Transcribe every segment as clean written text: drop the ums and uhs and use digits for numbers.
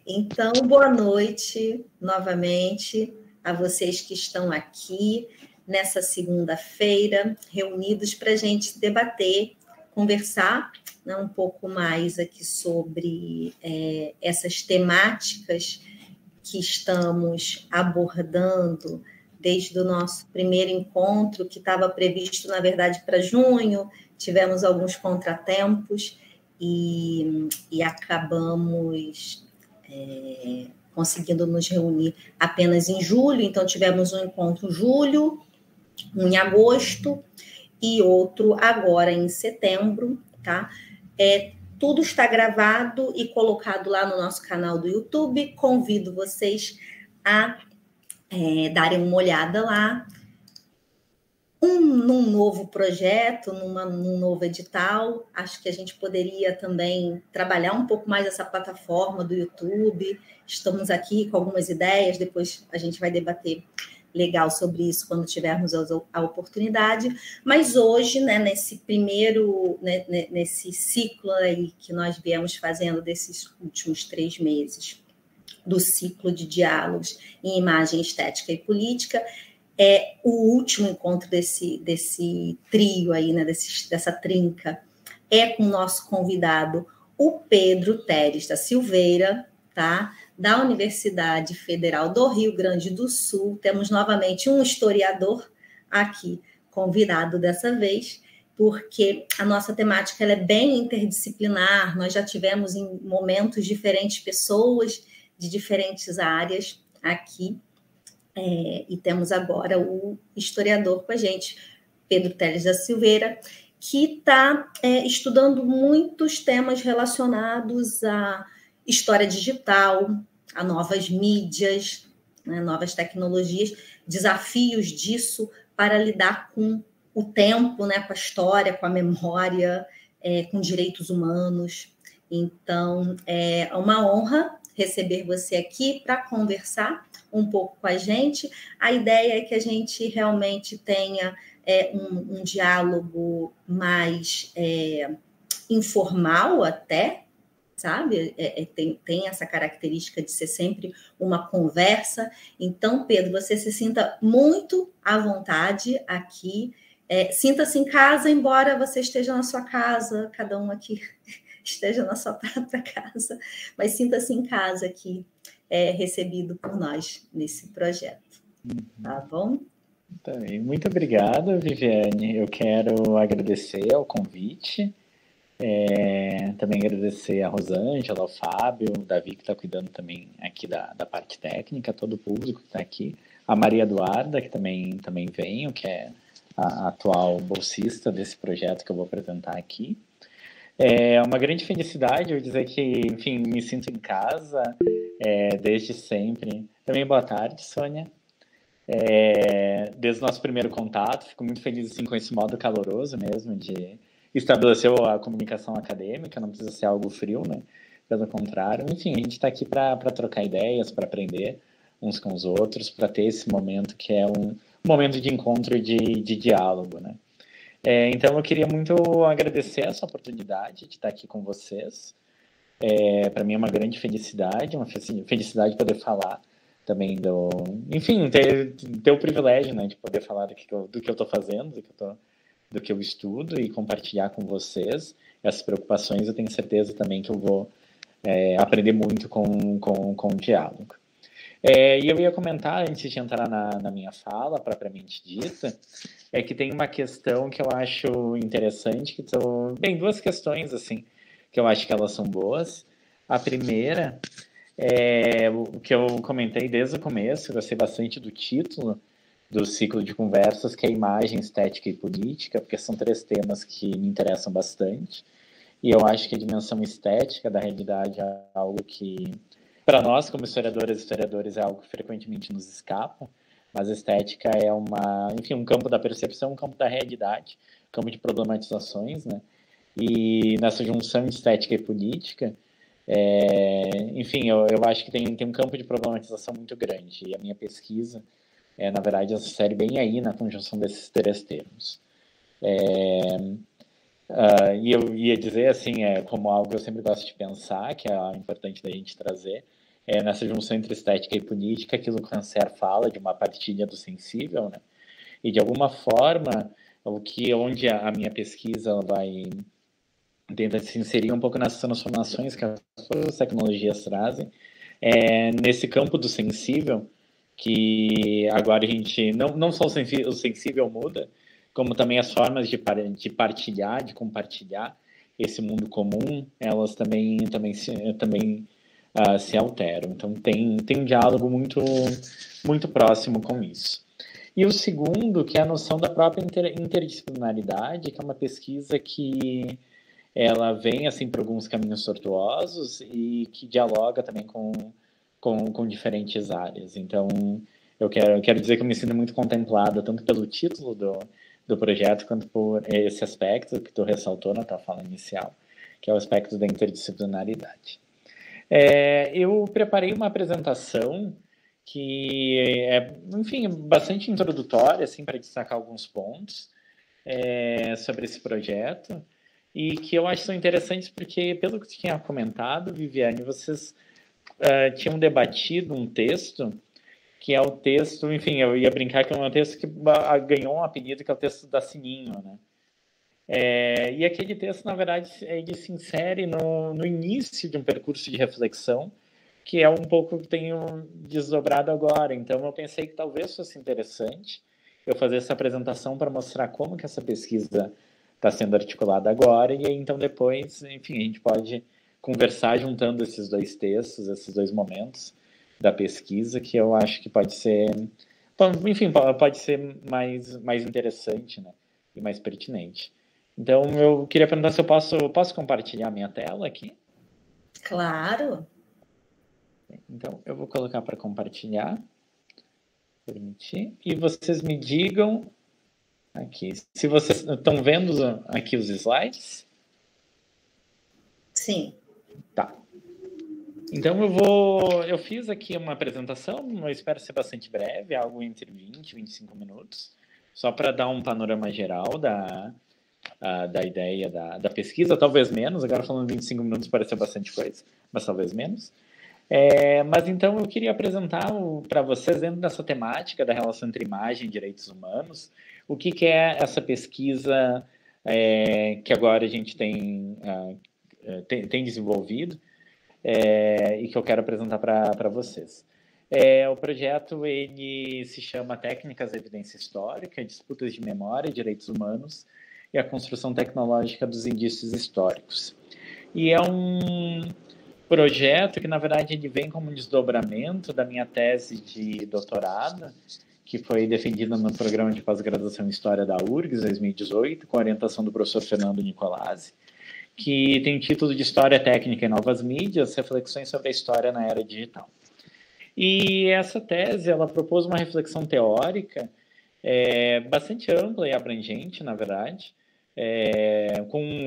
Então, boa noite novamente a vocês que estão aqui nessa segunda-feira, reunidos para a gente debater, conversar, né, um pouco mais aqui sobre essas temáticas que estamos abordando desde o nosso primeiro encontro, que estava previsto, na verdade, para junho. Tivemos alguns contratempos e acabamos conseguindo nos reunir apenas em julho. Então, tivemos um encontro em julho, um em agosto e outro agora em setembro, tá? Tudo está gravado e colocado lá no nosso canal do YouTube. Convido vocês a darem uma olhada lá. Num novo projeto, num novo edital. Acho que a gente poderia também trabalhar um pouco mais essa plataforma do YouTube. Estamos aqui com algumas ideias, depois a gente vai debater legal sobre isso quando tivermos a oportunidade. Mas hoje, né, nesse primeiro, nesse ciclo aí que nós viemos fazendo desses últimos 3 meses, do ciclo de diálogos em imagem, estética e política, o último encontro desse trio aí, né, dessa trinca, com o nosso convidado, o Pedro Teres da Silveira, tá? Da Universidade Federal do Rio Grande do Sul. Temos novamente um historiador aqui, convidado dessa vez, porque a nossa temática ela é bem interdisciplinar. Nós já tivemos em momentos diferentes pessoas de diferentes áreas aqui, e temos agora o historiador com a gente, Pedro Teres da Silveira, que está estudando muitos temas relacionados à história digital, a novas mídias, né, novas tecnologias, desafios disso para lidar com o tempo, né, com a história, com a memória, com direitos humanos. Então, é uma honra receber você aqui para conversar um pouco com a gente. A ideia é que a gente realmente tenha um diálogo mais informal até, sabe? Tem essa característica de ser sempre uma conversa. Então, Pedro, você se sinta muito à vontade aqui. Sinta-se em casa, embora você esteja na sua casa, cada um aqui esteja na sua própria casa, mas sinta-se em casa aqui, recebido por nós nesse projeto. Tá bom? Também. Muito obrigado, Viviane. Eu quero agradecer ao convite, também agradecer a Rosângela, ao Fábio, o Davi, que está cuidando também aqui da parte técnica, todo o público que está aqui, a Maria Eduarda, que também veio, que é a atual bolsista desse projeto que eu vou apresentar aqui. É uma grande felicidade eu dizer que, enfim, me sinto em casa desde sempre. Também boa tarde, Sônia. Desde o nosso primeiro contato, fico muito feliz assim, com esse modo caloroso mesmo de estabelecer a comunicação acadêmica, não precisa ser algo frio, né? Pelo contrário. Enfim, a gente está aqui para trocar ideias, para aprender uns com os outros, para ter esse momento que é um momento de encontro de diálogo, né? Então, eu queria muito agradecer essa oportunidade de estar aqui com vocês. Para mim é uma grande felicidade, uma felicidade poder falar também enfim, ter o privilégio, né, de poder falar do que eu estou fazendo, do que eu estudo e compartilhar com vocês essas preocupações. Eu tenho certeza também que eu vou aprender muito com o diálogo. E eu ia comentar, antes de entrar na minha fala, propriamente dita, que tem uma questão que eu acho interessante, bem, 2 questões, assim, que eu acho que elas são boas. A primeira o que eu comentei desde o começo, eu gostei bastante do título do ciclo de conversas, que é imagem, estética e política, porque são 3 temas que me interessam bastante. E eu acho que a dimensão estética da realidade é algo que, para nós, como historiadoras e historiadores, é algo que frequentemente nos escapa, mas a estética é um campo da percepção, um campo da realidade, um campo de problematizações, né? E nessa junção de estética e política, enfim, eu acho que tem um campo de problematização muito grande, e a minha pesquisa, na verdade, essa série bem aí na conjunção desses 3 termos. E eu ia dizer, assim, como algo que eu sempre gosto de pensar, que é importante da gente trazer, nessa junção entre estética e política, aquilo que o Rancière fala de uma partilha do sensível, né? E, de alguma forma, onde a minha pesquisa ela vai tentar se inserir um pouco nessas transformações que as tecnologias trazem, nesse campo do sensível, que agora a gente, não só o sensível muda, como também as formas de partilhar, de compartilhar esse mundo comum, elas também se alteram. Então tem um diálogo muito próximo com isso. E o segundo, que é a noção da própria interdisciplinaridade, que é uma pesquisa que ela vem assim por alguns caminhos tortuosos e que dialoga também com diferentes áreas. Então, eu quero dizer que eu me sinto muito contemplada, tanto pelo título do projeto, quanto por esse aspecto que tu ressaltou na tua fala inicial, que é o aspecto da interdisciplinaridade. Eu preparei uma apresentação que enfim, bastante introdutória, assim, para destacar alguns pontos sobre esse projeto, e que eu acho que são interessantes porque, pelo que você tinha comentado, Viviane, vocês tinham debatido um texto, que é o texto, enfim, eu ia brincar que é um texto que ganhou um apelido, que é o texto da Sininho, né? E aquele texto, na verdade, ele se insere no início de um percurso de reflexão, que é um pouco que tenho desdobrado agora. Então, eu pensei que talvez fosse interessante eu fazer essa apresentação para mostrar como que essa pesquisa está sendo articulada agora, e aí, então, depois, enfim, a gente pode conversar juntando esses dois textos, esses dois momentos da pesquisa, que eu acho que pode ser, enfim, pode ser mais interessante, né? E mais pertinente. Então, eu queria perguntar se eu posso compartilhar minha tela aqui? Claro. Então, eu vou colocar para compartilhar. Permitir. E vocês me digam aqui, se vocês estão vendo aqui os slides? Sim. Tá. Então, eu fiz aqui uma apresentação, eu espero ser bastante breve, algo entre 20 e 25 minutos, só para dar um panorama geral da ideia da pesquisa, talvez menos, agora falando 25 minutos parece ser bastante coisa, mas talvez menos. Mas então eu queria apresentar para vocês, dentro dessa temática da relação entre imagem e direitos humanos, o que é essa pesquisa que agora a gente tem desenvolvido e que eu quero apresentar para vocês. O projeto ele se chama Técnicas de Evidência Histórica, Disputas de Memória, Direitos Humanos e a Construção Tecnológica dos Indícios Históricos. E é um projeto que, na verdade, ele vem como um desdobramento da minha tese de doutorado, que foi defendida no programa de pós-graduação em História da URGS, 2018, com a orientação do professor Fernando Nicolazzi, que tem o título de História Técnica em Novas Mídias, Reflexões sobre a História na Era Digital. E essa tese, ela propôs uma reflexão teórica bastante ampla e abrangente, na verdade,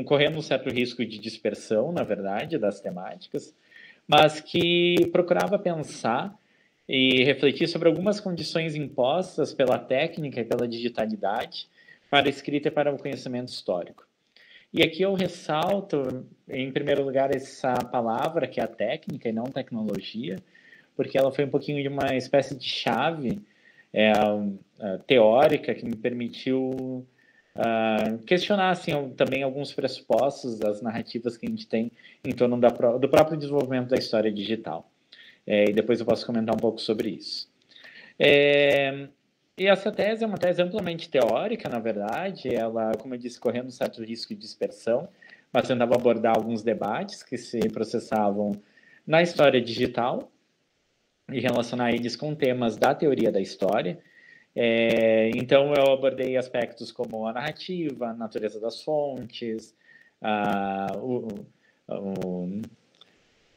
correndo um certo risco de dispersão, na verdade, das temáticas, mas que procurava pensar e refletir sobre algumas condições impostas pela técnica e pela digitalidade para a escrita e para o conhecimento histórico. E aqui eu ressalto, em primeiro lugar, essa palavra, que é a técnica e não tecnologia, porque ela foi um pouquinho de uma espécie de chave teórica que me permitiu questionar assim, também alguns pressupostos das narrativas que a gente tem em torno do próprio desenvolvimento da história digital. E depois eu posso comentar um pouco sobre isso. E essa tese é uma tese amplamente teórica, na verdade. Ela, como eu disse, correndo um certo risco de dispersão, mas tentava abordar alguns debates que se processavam na história digital e relacionar eles com temas da teoria da história. Então, eu abordei aspectos como a narrativa, a natureza das fontes,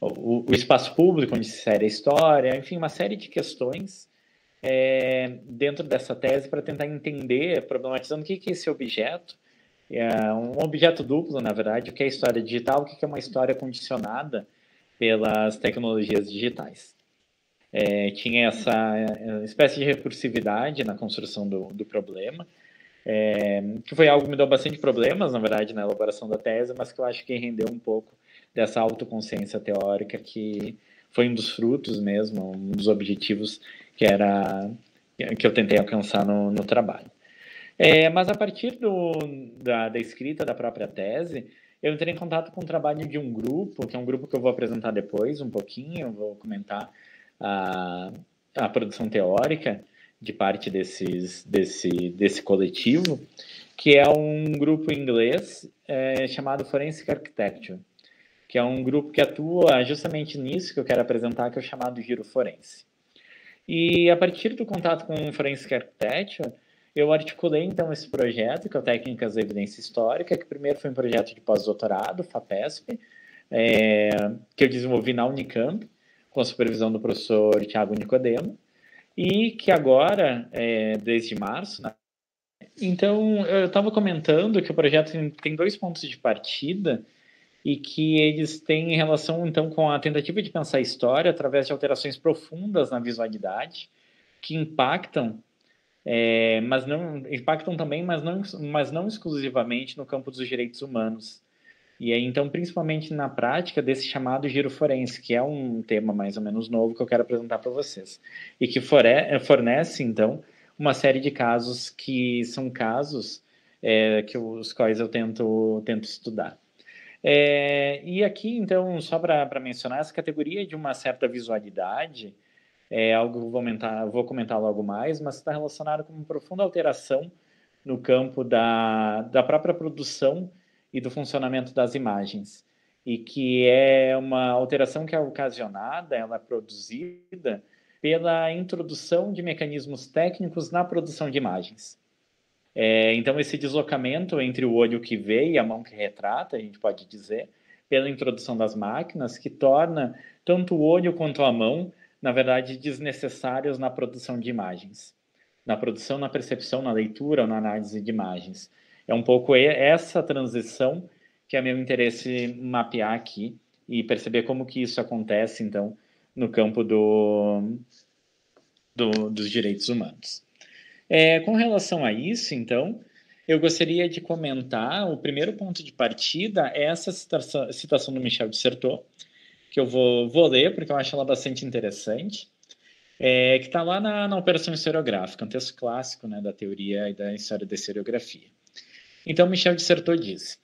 o espaço público onde se insere a história, enfim, uma série de questões dentro dessa tese para tentar entender, problematizando o que é esse objeto, um objeto duplo, na verdade, o que é história digital, o que é uma história condicionada pelas tecnologias digitais. Tinha essa espécie de recursividade na construção do problema, que foi algo que me deu bastante problemas, na verdade, na elaboração da tese, mas que eu acho que rendeu um pouco dessa autoconsciência teórica, que foi um dos frutos mesmo, um dos objetivos que eu tentei alcançar no trabalho. Mas a partir da escrita da própria tese, eu entrei em contato com o trabalho de um grupo, que é um grupo que eu vou apresentar depois um pouquinho, eu vou comentar a produção teórica de parte desse coletivo, que é um grupo inglês chamado Forensic Architecture, que é um grupo que atua justamente nisso que eu quero apresentar, que é o chamado Giro Forense. E a partir do contato com o Forensic Architecture, eu articulei então esse projeto, que é o Técnicas da Evidência Histórica, que primeiro foi um projeto de pós-doutorado, FAPESP, que eu desenvolvi na Unicamp, com a supervisão do professor Tiago Nicodemo, e que agora, desde março, né? Então, eu estava comentando que o projeto tem 2 pontos de partida e que eles têm relação, então, com a tentativa de pensar a história através de alterações profundas na visualidade, que impactam, também, mas não exclusivamente no campo dos direitos humanos. E aí, então, principalmente na prática desse chamado giro forense, que é um tema mais ou menos novo que eu quero apresentar para vocês. E que fornece, então, uma série de casos que são casos os quais eu tento estudar. E aqui, então, só para mencionar, essa categoria de uma certa visualidade é algo que eu vou comentar logo mais, mas está relacionado com uma profunda alteração no campo da própria produção e do funcionamento das imagens. E que é uma alteração que é ocasionada, ela é produzida pela introdução de mecanismos técnicos na produção de imagens. Então, esse deslocamento entre o olho que vê e a mão que retrata, a gente pode dizer, pela introdução das máquinas, que torna tanto o olho quanto a mão, na verdade, desnecessários na produção de imagens. Na produção, na percepção, na leitura ou na análise de imagens. É um pouco essa transição que é meu interesse mapear aqui e perceber como que isso acontece, então, no campo dos direitos humanos. Com relação a isso, então, eu gostaria de comentar, o primeiro ponto de partida é essa citação do Michel de Certeau, que eu vou ler, porque eu acho ela bastante interessante, que está lá na Operação Historiográfica, um texto clássico, né, da teoria e da história da historiografia. Então, Michel de Certeau diz: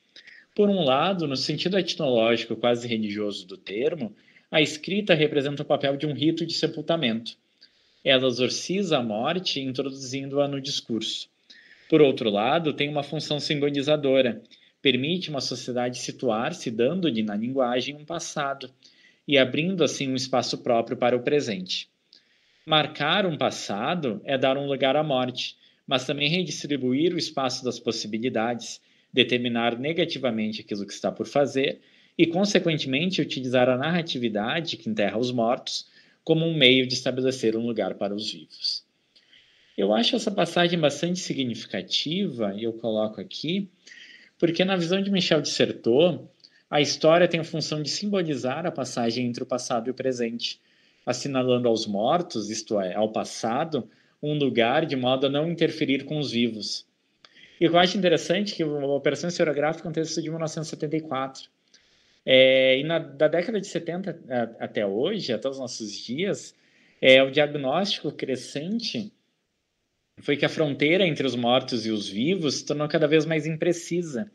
por um lado, no sentido etnológico quase religioso do termo, a escrita representa o papel de um rito de sepultamento. Ela exorciza a morte, introduzindo-a no discurso. Por outro lado, tem uma função simbolizadora. Permite uma sociedade situar-se, dando-lhe na linguagem um passado e abrindo assim um espaço próprio para o presente. Marcar um passado é dar um lugar à morte, mas também redistribuir o espaço das possibilidades, determinar negativamente aquilo que está por fazer e, consequentemente, utilizar a narratividade que enterra os mortos como um meio de estabelecer um lugar para os vivos. Eu acho essa passagem bastante significativa, e eu coloco aqui, porque na visão de Michel de Certeau, a história tem a função de simbolizar a passagem entre o passado e o presente, assinalando aos mortos, isto é, ao passado, um lugar de modo a não interferir com os vivos. E eu acho interessante que a Operação Historiográfica é um texto de 1974. Da década de 70 até hoje, até os nossos dias, o diagnóstico crescente foi que a fronteira entre os mortos e os vivos se tornou cada vez mais imprecisa.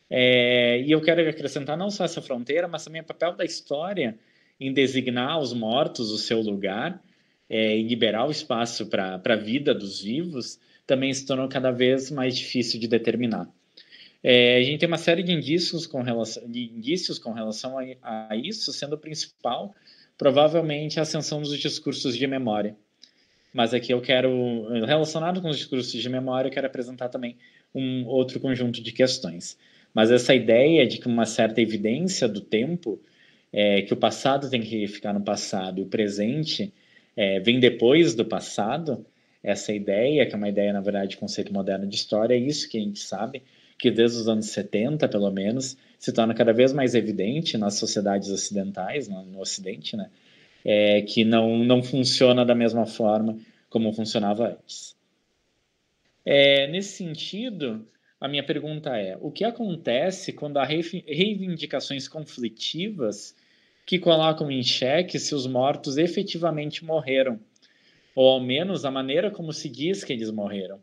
E eu quero acrescentar não só essa fronteira, mas também o papel da história em designar aos mortos o seu lugar e liberar o espaço para a vida dos vivos, também se tornou cada vez mais difícil de determinar. A gente tem uma série de indícios com relação a isso, sendo o principal, provavelmente, a ascensão dos discursos de memória. Mas aqui relacionado com os discursos de memória, eu quero apresentar também um outro conjunto de questões. Mas essa ideia de que uma certa evidência do tempo, que o passado tem que ficar no passado e o presente vem depois do passado, essa ideia, que é uma ideia, na verdade, de conceito moderno de história, é isso que a gente sabe, que desde os anos 70, pelo menos, se torna cada vez mais evidente nas sociedades ocidentais, no Ocidente, né? Que não funciona da mesma forma como funcionava antes. Nesse sentido, a minha pergunta é: o que acontece quando há reivindicações conflitivas que colocam em xeque se os mortos efetivamente morreram, ou ao menos a maneira como se diz que eles morreram,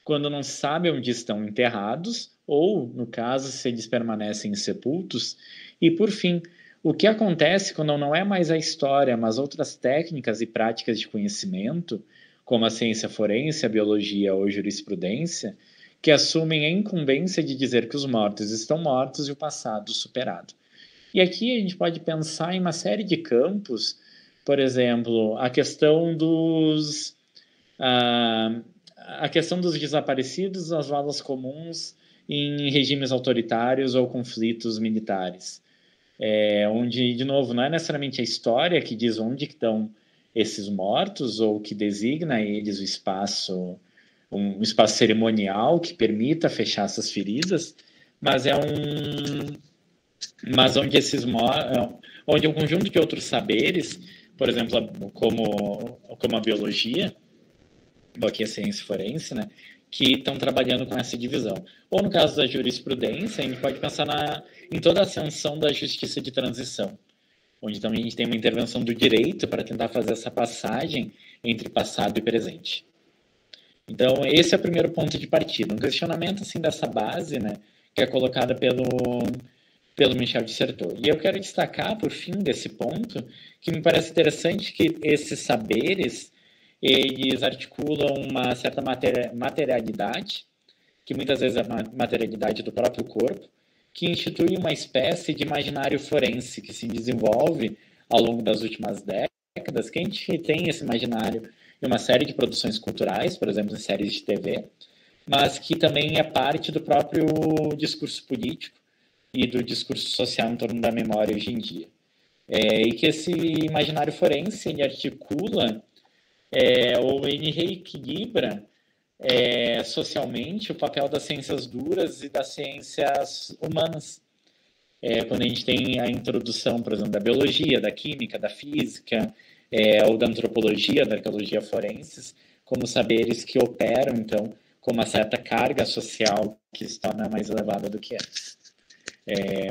quando não se sabe onde estão enterrados, ou, no caso, se eles permanecem insepultos? E, por fim, o que acontece quando não é mais a história, mas outras técnicas e práticas de conhecimento, como a ciência forense, a biologia ou a jurisprudência, que assumem a incumbência de dizer que os mortos estão mortos e o passado superado? E aqui a gente pode pensar em uma série de campos, por exemplo, a questão dos desaparecidos, as valas comuns em regimes autoritários ou conflitos militares, onde, de novo, não é necessariamente a história que diz onde estão esses mortos ou que designa a eles um espaço cerimonial que permita fechar essas feridas, mas onde um conjunto de outros saberes, por exemplo, como a biologia, ou aqui a ciência forense, né, que estão trabalhando com essa divisão. Ou no caso da jurisprudência, a gente pode pensar em toda a ascensão da justiça de transição, onde também a gente tem uma intervenção do direito para tentar fazer essa passagem entre passado e presente. Então, esse é o primeiro ponto de partida, um questionamento assim, dessa base, né, que é colocada pelo Michel Dissertot. E eu quero destacar, por fim, desse ponto, que me parece interessante que esses saberes eles articulam uma certa materialidade, que muitas vezes é a materialidade do próprio corpo, que institui uma espécie de imaginário forense que se desenvolve ao longo das últimas décadas, que a gente tem esse imaginário em uma série de produções culturais, por exemplo, em séries de TV, mas que também é parte do próprio discurso político e do discurso social em torno da memória hoje em dia. E que esse imaginário forense ele articula ou ele reequilibra socialmente o papel das ciências duras e das ciências humanas. Quando a gente tem a introdução, por exemplo, da biologia, da química, da física, ou da antropologia, da arqueologia forenses, como saberes que operam, então, com uma certa carga social que se torna mais elevada do que antes.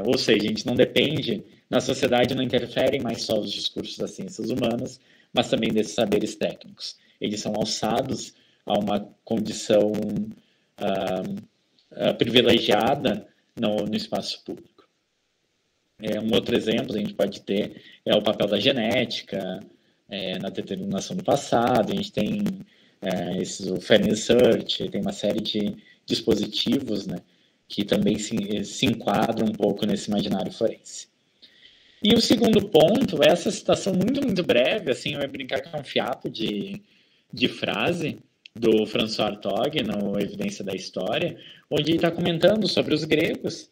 Ou seja, a gente não depende, na sociedade não interferem mais só os discursos das ciências humanas, mas também desses saberes técnicos. Eles são alçados a uma condição privilegiada no espaço público. Um outro exemplo a gente pode ter é o papel da genética na determinação do passado. A gente tem o Family Search, tem uma série de dispositivos, né, que também se enquadram um pouco nesse imaginário forense. E o segundo ponto é essa citação muito, muito breve, assim, eu ia brincar que é um fiapo de frase do François Hartog, no Evidência da História, onde ele está comentando sobre os gregos,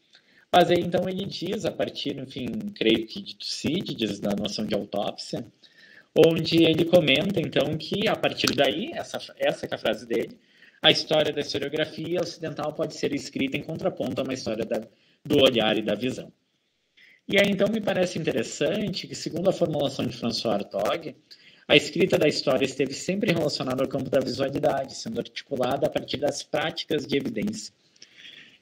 mas aí então ele diz, a partir, enfim, creio que de Tucídides, da noção de autópsia, onde ele comenta, então, que a partir daí, essa que é a frase dele, a história da historiografia ocidental pode ser escrita em contraponto a uma história do olhar e da visão. E aí, então, me parece interessante que, segundo a formulação de François Hartog, a escrita da história esteve sempre relacionada ao campo da visualidade, sendo articulada a partir das práticas de evidência.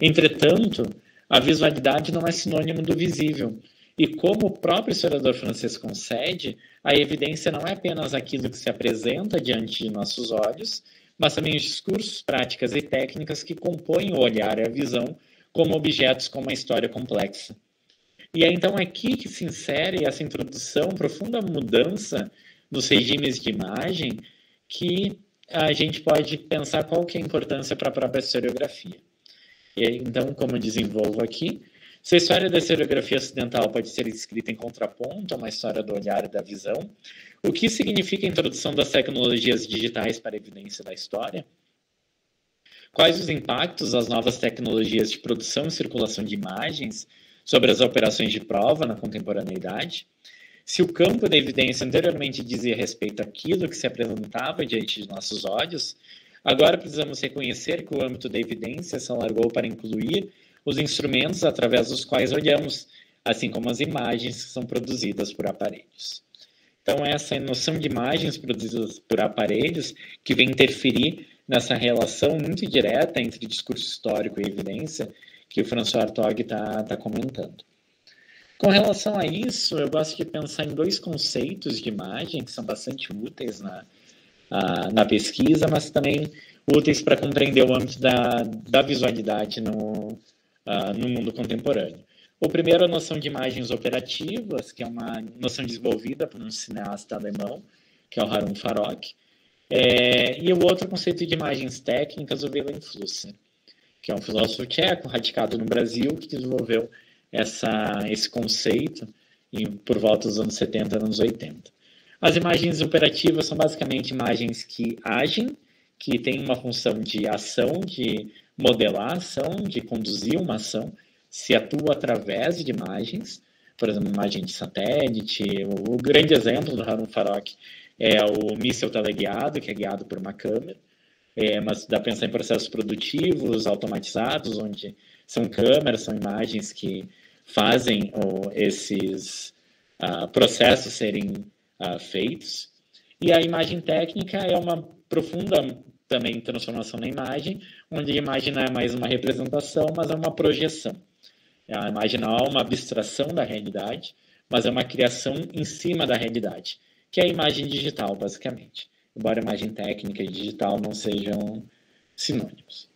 Entretanto, a visualidade não é sinônimo do visível, e como o próprio historiador francês concede, a evidência não é apenas aquilo que se apresenta diante de nossos olhos, mas também os discursos, práticas e técnicas que compõem o olhar e a visão como objetos com uma história complexa. E é então aqui que se insere essa introdução, profunda mudança nos regimes de imagem, que a gente pode pensar qual que é a importância para a própria historiografia. E aí, então, como eu desenvolvo aqui, se a história da historiografia ocidental pode ser escrita em contraponto a uma história do olhar e da visão, o que significa a introdução das tecnologias digitais para a evidência da história? Quais os impactos das novas tecnologias de produção e circulação de imagens sobre as operações de prova na contemporaneidade? Se o campo da evidência anteriormente dizia respeito àquilo que se apresentava diante de nossos olhos, agora precisamos reconhecer que o âmbito da evidência se alargou para incluir os instrumentos através dos quais olhamos, assim como as imagens que são produzidas por aparelhos. Então, essa noção de imagens produzidas por aparelhos que vem interferir nessa relação muito direta entre discurso histórico e evidência que o François Hartog está comentando. Com relação a isso, eu gosto de pensar em dois conceitos de imagem que são bastante úteis na pesquisa, mas também úteis para compreender o âmbito da visualidade no mundo contemporâneo. O primeiro é a noção de imagens operativas, que é uma noção desenvolvida por um cineasta alemão, que é o Harun Farok, e o outro conceito de imagens técnicas, o Wilhelm Flusser, que é um filósofo tcheco radicado no Brasil, que desenvolveu esse conceito por volta dos anos 70 e anos 80. As imagens operativas são basicamente imagens que agem, que têm uma função de ação, de modelar a ação, de conduzir uma ação, se atua através de imagens, por exemplo, imagem de satélite. O grande exemplo do Harun Farok é o míssil teleguiado, que é guiado por uma câmera, mas dá para pensar em processos produtivos, automatizados, onde são câmeras, são imagens que fazem esses processos serem feitos. E a imagem técnica é uma profunda também transformação na imagem, onde a imagem não é mais uma representação, mas é uma projeção. A imagem não é uma abstração da realidade, mas é uma criação em cima da realidade, que é a imagem digital, basicamente. Embora a imagem técnica e digital não sejam sinônimos.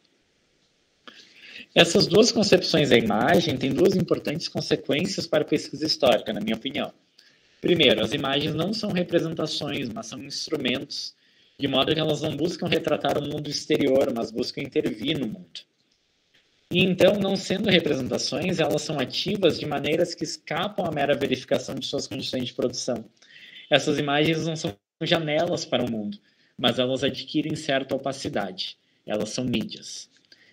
Essas duas concepções da imagem têm duas importantes consequências para a pesquisa histórica, na minha opinião. Primeiro, as imagens não são representações, mas são instrumentos, de modo que elas não buscam retratar o mundo exterior, mas buscam intervir no mundo. E então, não sendo representações, elas são ativas de maneiras que escapam à mera verificação de suas condições de produção. Essas imagens não são janelas para o mundo, mas elas adquirem certa opacidade. Elas são mídias.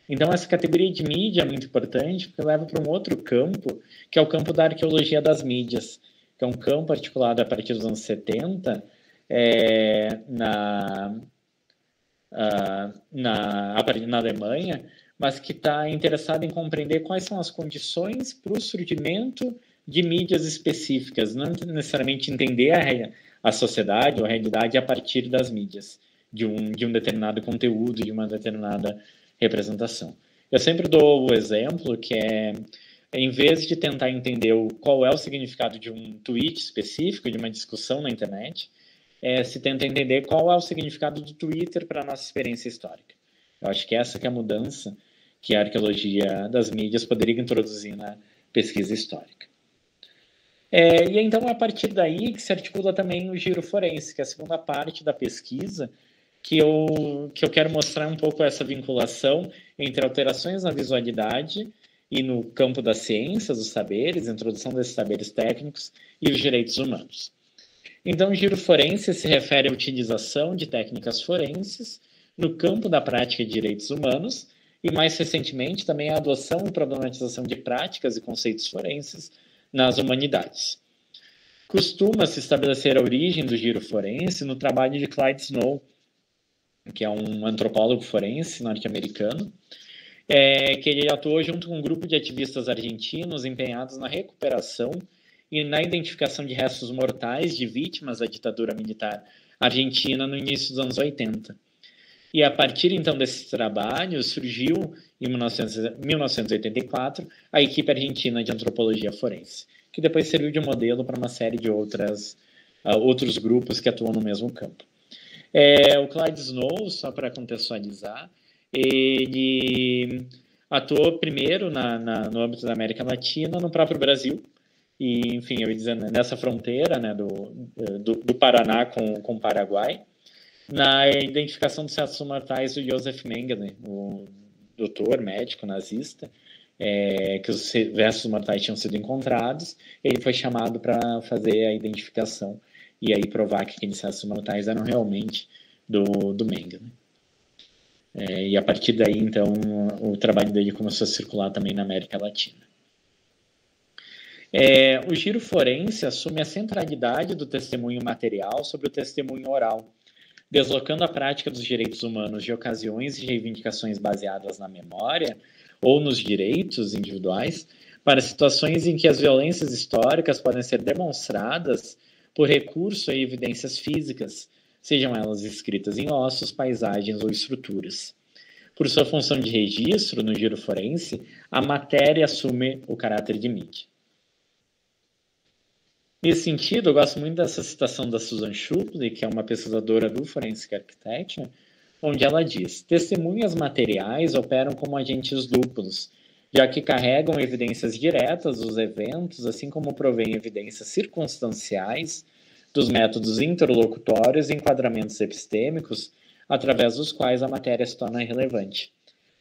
Então, essa categoria de mídia é muito importante, porque leva para um outro campo, que é o campo da arqueologia das mídias, que é um campo articulado a partir dos anos 70, na Alemanha, mas que está interessado em compreender quais são as condições para o surgimento de mídias específicas, não necessariamente entender a sociedade ou a realidade a partir das mídias, de um determinado conteúdo, de uma determinada representação. Eu sempre dou o exemplo que em vez de tentar entender qual é o significado de um tweet específico, de uma discussão na internet, se tenta entender qual é o significado do Twitter para a nossa experiência histórica. Eu acho que essa que é a mudança que a arqueologia das mídias poderia introduzir na pesquisa histórica. E então é a partir daí que se articula também o giro forense, que é a segunda parte da pesquisa, que eu quero mostrar um pouco essa vinculação entre alterações na visualidade e no campo das ciências, dos saberes, introdução desses saberes técnicos e os direitos humanos. Então, o giro forense se refere à utilização de técnicas forenses no campo da prática de direitos humanos e, mais recentemente, também a adoção e problematização de práticas e conceitos forenses nas humanidades. Costuma-se estabelecer a origem do giro forense no trabalho de Clyde Snow, que é um antropólogo forense norte-americano, que ele atuou junto com um grupo de ativistas argentinos empenhados na recuperação e na identificação de restos mortais de vítimas da ditadura militar argentina no início dos anos 80. E a partir, então, desse trabalho, surgiu, em 1984, a equipe argentina de antropologia forense, que depois serviu de modelo para uma série de outros grupos que atuam no mesmo campo. O Clyde Snow, só para contextualizar, ele atuou primeiro no âmbito da América Latina, no próprio Brasil, e, enfim, eu ia dizer, nessa fronteira, né, do Paraná com o Paraguai, na identificação dos restos mortais do Josef Mengele, o doutor, médico, nazista, que os restos mortais tinham sido encontrados, ele foi chamado para fazer a identificação e aí provar que aqueles restos mortais eram realmente do Mengele. E a partir daí, então, o trabalho dele começou a circular também na América Latina. O giro forense assume a centralidade do testemunho material sobre o testemunho oral, deslocando a prática dos direitos humanos de ocasiões e reivindicações baseadas na memória ou nos direitos individuais para situações em que as violências históricas podem ser demonstradas por recurso a evidências físicas, sejam elas escritas em ossos, paisagens ou estruturas. Por sua função de registro no giro forense, a matéria assume o caráter de mídia. Nesse sentido, eu gosto muito dessa citação da Susan Shupley, que é uma pesquisadora do Forensic Architecture, onde ela diz: testemunhas materiais operam como agentes duplos, já que carregam evidências diretas dos eventos, assim como provêm evidências circunstanciais dos métodos interlocutórios e enquadramentos epistêmicos, através dos quais a matéria se torna relevante.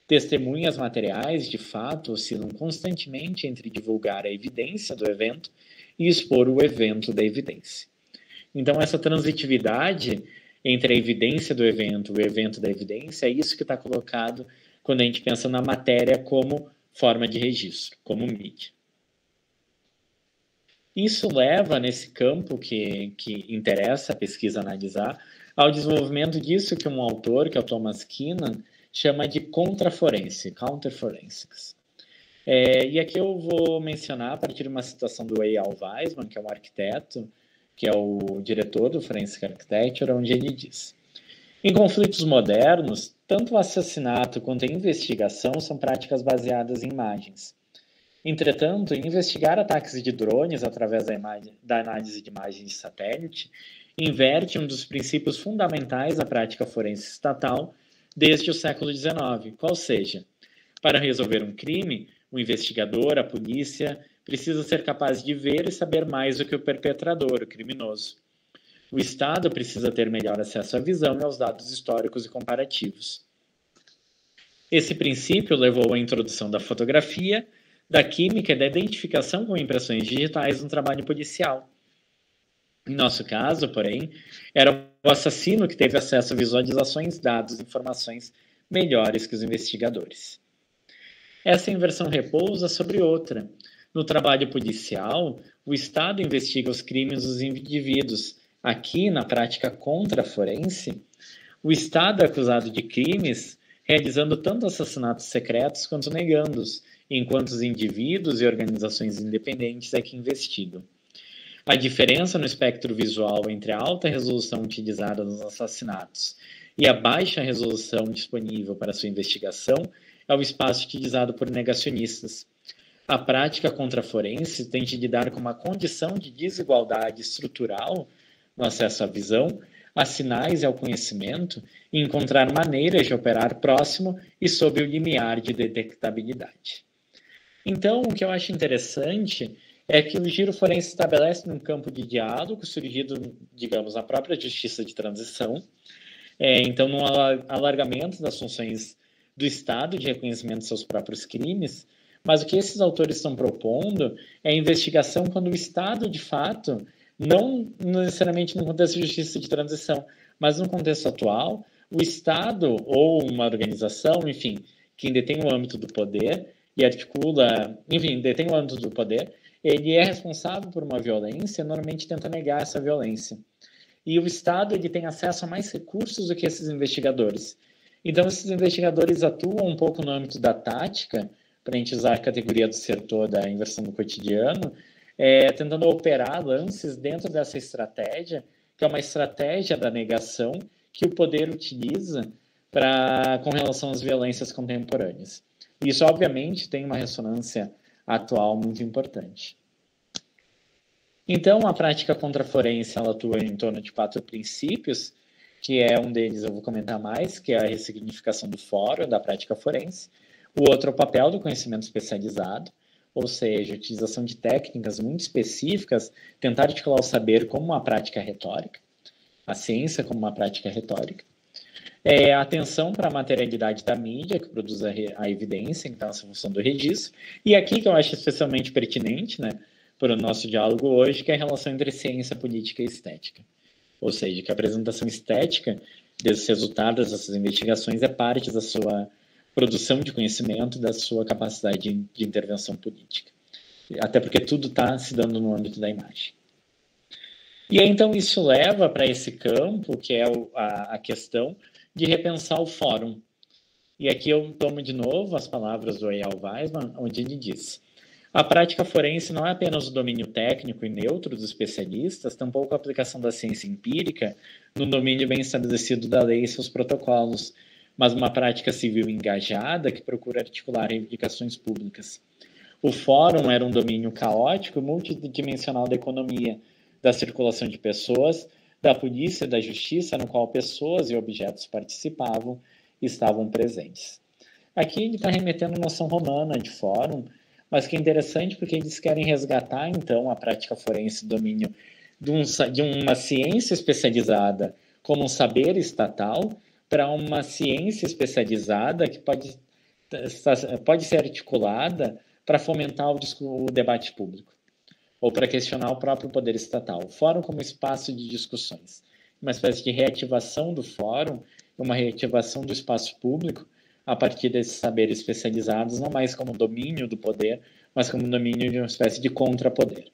Testemunhas materiais, de fato, oscilam constantemente entre divulgar a evidência do evento e expor o evento da evidência. Então, essa transitividade entre a evidência do evento e o evento da evidência é isso que está colocado quando a gente pensa na matéria como forma de registro, como mídia. Isso leva, nesse campo que interessa a pesquisa analisar, ao desenvolvimento disso que um autor, que é o Thomas Keenan, chama de contraforense, counterforensics. E aqui eu vou mencionar, a partir de uma citação do Eyal Weizman, que é um arquiteto, que é o diretor do Forensic Architecture, onde ele diz: em conflitos modernos, tanto o assassinato quanto a investigação são práticas baseadas em imagens. Entretanto, investigar ataques de drones através da análise de imagens de satélite inverte um dos princípios fundamentais da prática forense estatal desde o século XIX, qual seja, para resolver um crime, o investigador, a polícia, precisa ser capaz de ver e saber mais do que o perpetrador, o criminoso. O Estado precisa ter melhor acesso à visão e aos dados históricos e comparativos. Esse princípio levou à introdução da fotografia, da química e da identificação com impressões digitais no trabalho policial. Em nosso caso, porém, era o assassino que teve acesso a visualizações, dados e informações melhores que os investigadores. Essa inversão repousa sobre outra. No trabalho policial, o Estado investiga os crimes dos indivíduos. Aqui, na prática contraforense, o Estado é acusado de crimes realizando tanto assassinatos secretos quanto negando-os, enquanto os indivíduos e organizações independentes é que investigam. A diferença no espectro visual entre a alta resolução utilizada nos assassinatos e a baixa resolução disponível para sua investigação é o espaço utilizado por negacionistas. A prática contraforense tem de lidar com uma condição de desigualdade estrutural no acesso à visão, a sinais e ao conhecimento, e encontrar maneiras de operar próximo e sob o limiar de detectabilidade. Então, o que eu acho interessante é que o giro forense estabelece um campo de diálogo surgido, digamos, na própria justiça de transição, então, num alargamento das funções do Estado de reconhecimento de seus próprios crimes, mas o que esses autores estão propondo é a investigação quando o Estado, de fato, não necessariamente no contexto de justiça de transição, mas no contexto atual, o Estado ou uma organização, enfim, quem detém o âmbito do poder e articula, enfim, detém o âmbito do poder, ele é responsável por uma violência, normalmente tenta negar essa violência. E o Estado ele tem acesso a mais recursos do que esses investigadores. Então, esses investigadores atuam um pouco no âmbito da tática, para a gente usar a categoria do setor da inversão no cotidiano, tentando operar lances dentro dessa estratégia, que é uma estratégia da negação que o poder utiliza com relação às violências contemporâneas. Isso, obviamente, tem uma ressonância atual muito importante. Então, a prática contraforense ela atua em torno de 4 princípios, que é um deles eu vou comentar mais, que é a ressignificação do fórum, da prática forense. O outro é o papel do conhecimento especializado, ou seja, a utilização de técnicas muito específicas, tentar articular o saber como uma prática retórica, a ciência como uma prática retórica. A atenção para a materialidade da mídia, que produz a evidência, então essa função do registro. E aqui que eu acho especialmente pertinente, né, para o nosso diálogo hoje, que é a relação entre ciência, política e estética. Ou seja, que a apresentação estética desses resultados dessas investigações é parte da sua produção de conhecimento, da sua capacidade de intervenção política. Até porque tudo está se dando no âmbito da imagem. E aí, então, isso leva para esse campo, que é a questão de repensar o fórum. E aqui eu tomo de novo as palavras do Eyal Weizman, onde ele diz: A prática forense não é apenas o domínio técnico e neutro dos especialistas, tampouco a aplicação da ciência empírica no domínio bem estabelecido da lei e seus protocolos, mas uma prática civil engajada que procura articular reivindicações públicas. O fórum era um domínio caótico e multidimensional da economia, da circulação de pessoas, da polícia e da justiça, no qual pessoas e objetos participavam e estavam presentes. Aqui ele está remetendo à noção romana de fórum, mas que é interessante porque eles querem resgatar, então, a prática forense, domínio de uma ciência especializada como um saber estatal para uma ciência especializada que pode ser articulada para fomentar o debate público ou para questionar o próprio poder estatal. O fórum como espaço de discussões, uma espécie de reativação do fórum, uma reativação do espaço público a partir desses saberes especializados, não mais como domínio do poder, mas como domínio de uma espécie de contrapoder.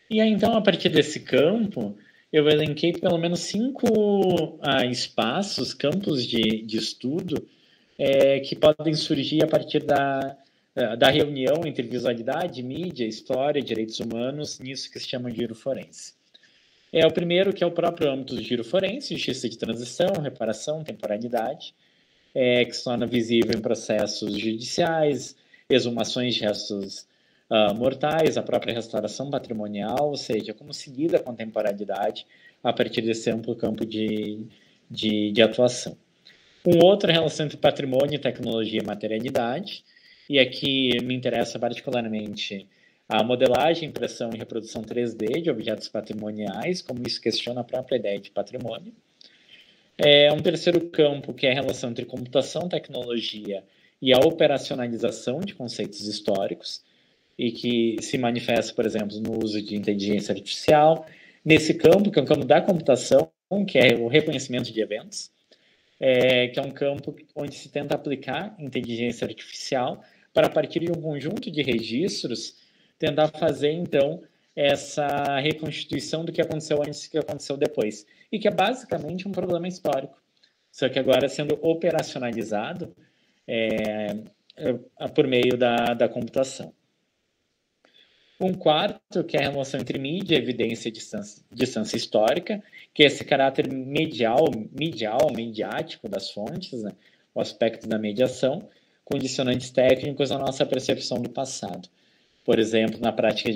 E aí, então, a partir desse campo, eu elenquei pelo menos 5 espaços, campos de estudo, que podem surgir a partir da reunião entre visualidade, mídia, história, direitos humanos, nisso que se chama de giro forense. O primeiro, que é o próprio âmbito do giro forense, justiça de transição, reparação, temporalidade, que se torna visível em processos judiciais, exumações de restos mortais, a própria restauração patrimonial, ou seja, como se lida com a temporalidade a partir desse amplo campo de atuação. Um outro é a relação entre patrimônio, tecnologia e materialidade, e aqui me interessa particularmente a modelagem, impressão e reprodução 3D de objetos patrimoniais, como isso questiona a própria ideia de patrimônio. Um terceiro campo, que é a relação entre computação, tecnologia e a operacionalização de conceitos históricos, e que se manifesta, por exemplo, no uso de inteligência artificial, nesse campo, que é um campo da computação, que é o reconhecimento de eventos, que é um campo onde se tenta aplicar inteligência artificial para, a partir de um conjunto de registros, tentar fazer, então, essa reconstituição do que aconteceu antes e do que aconteceu depois, e que é basicamente um problema histórico, só que agora sendo operacionalizado por meio da computação. Um quarto, que é a relação entre mídia, evidência e distância histórica, que é esse caráter mediático das fontes, né? O aspecto da mediação, condicionantes técnicos à nossa percepção do passado. Por exemplo, na prática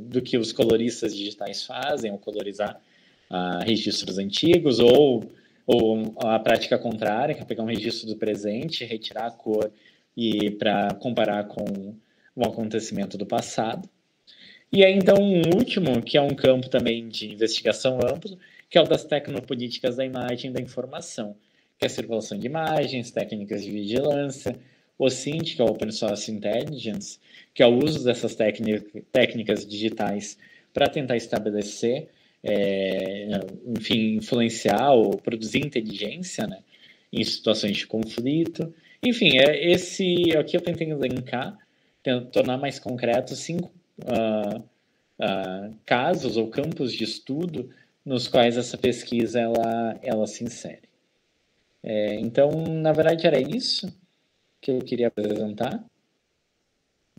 do que os coloristas digitais fazem, ao colorizar registros antigos, ou a prática contrária, que é pegar um registro do presente, retirar a cor e para comparar com o acontecimento do passado. E aí, então, um último, que é um campo também de investigação amplo, que é o das tecnopolíticas da imagem e da informação, que é a circulação de imagens, técnicas de vigilância, OSINT, que é o Open Source Intelligence, que é o uso dessas técnicas digitais para tentar estabelecer, enfim, influenciar ou produzir inteligência, né, em situações de conflito. Enfim, aqui eu tentei elencar, tornar mais concreto 5 casos ou campos de estudo nos quais essa pesquisa ela se insere. Então, na verdade, era isso que eu queria apresentar.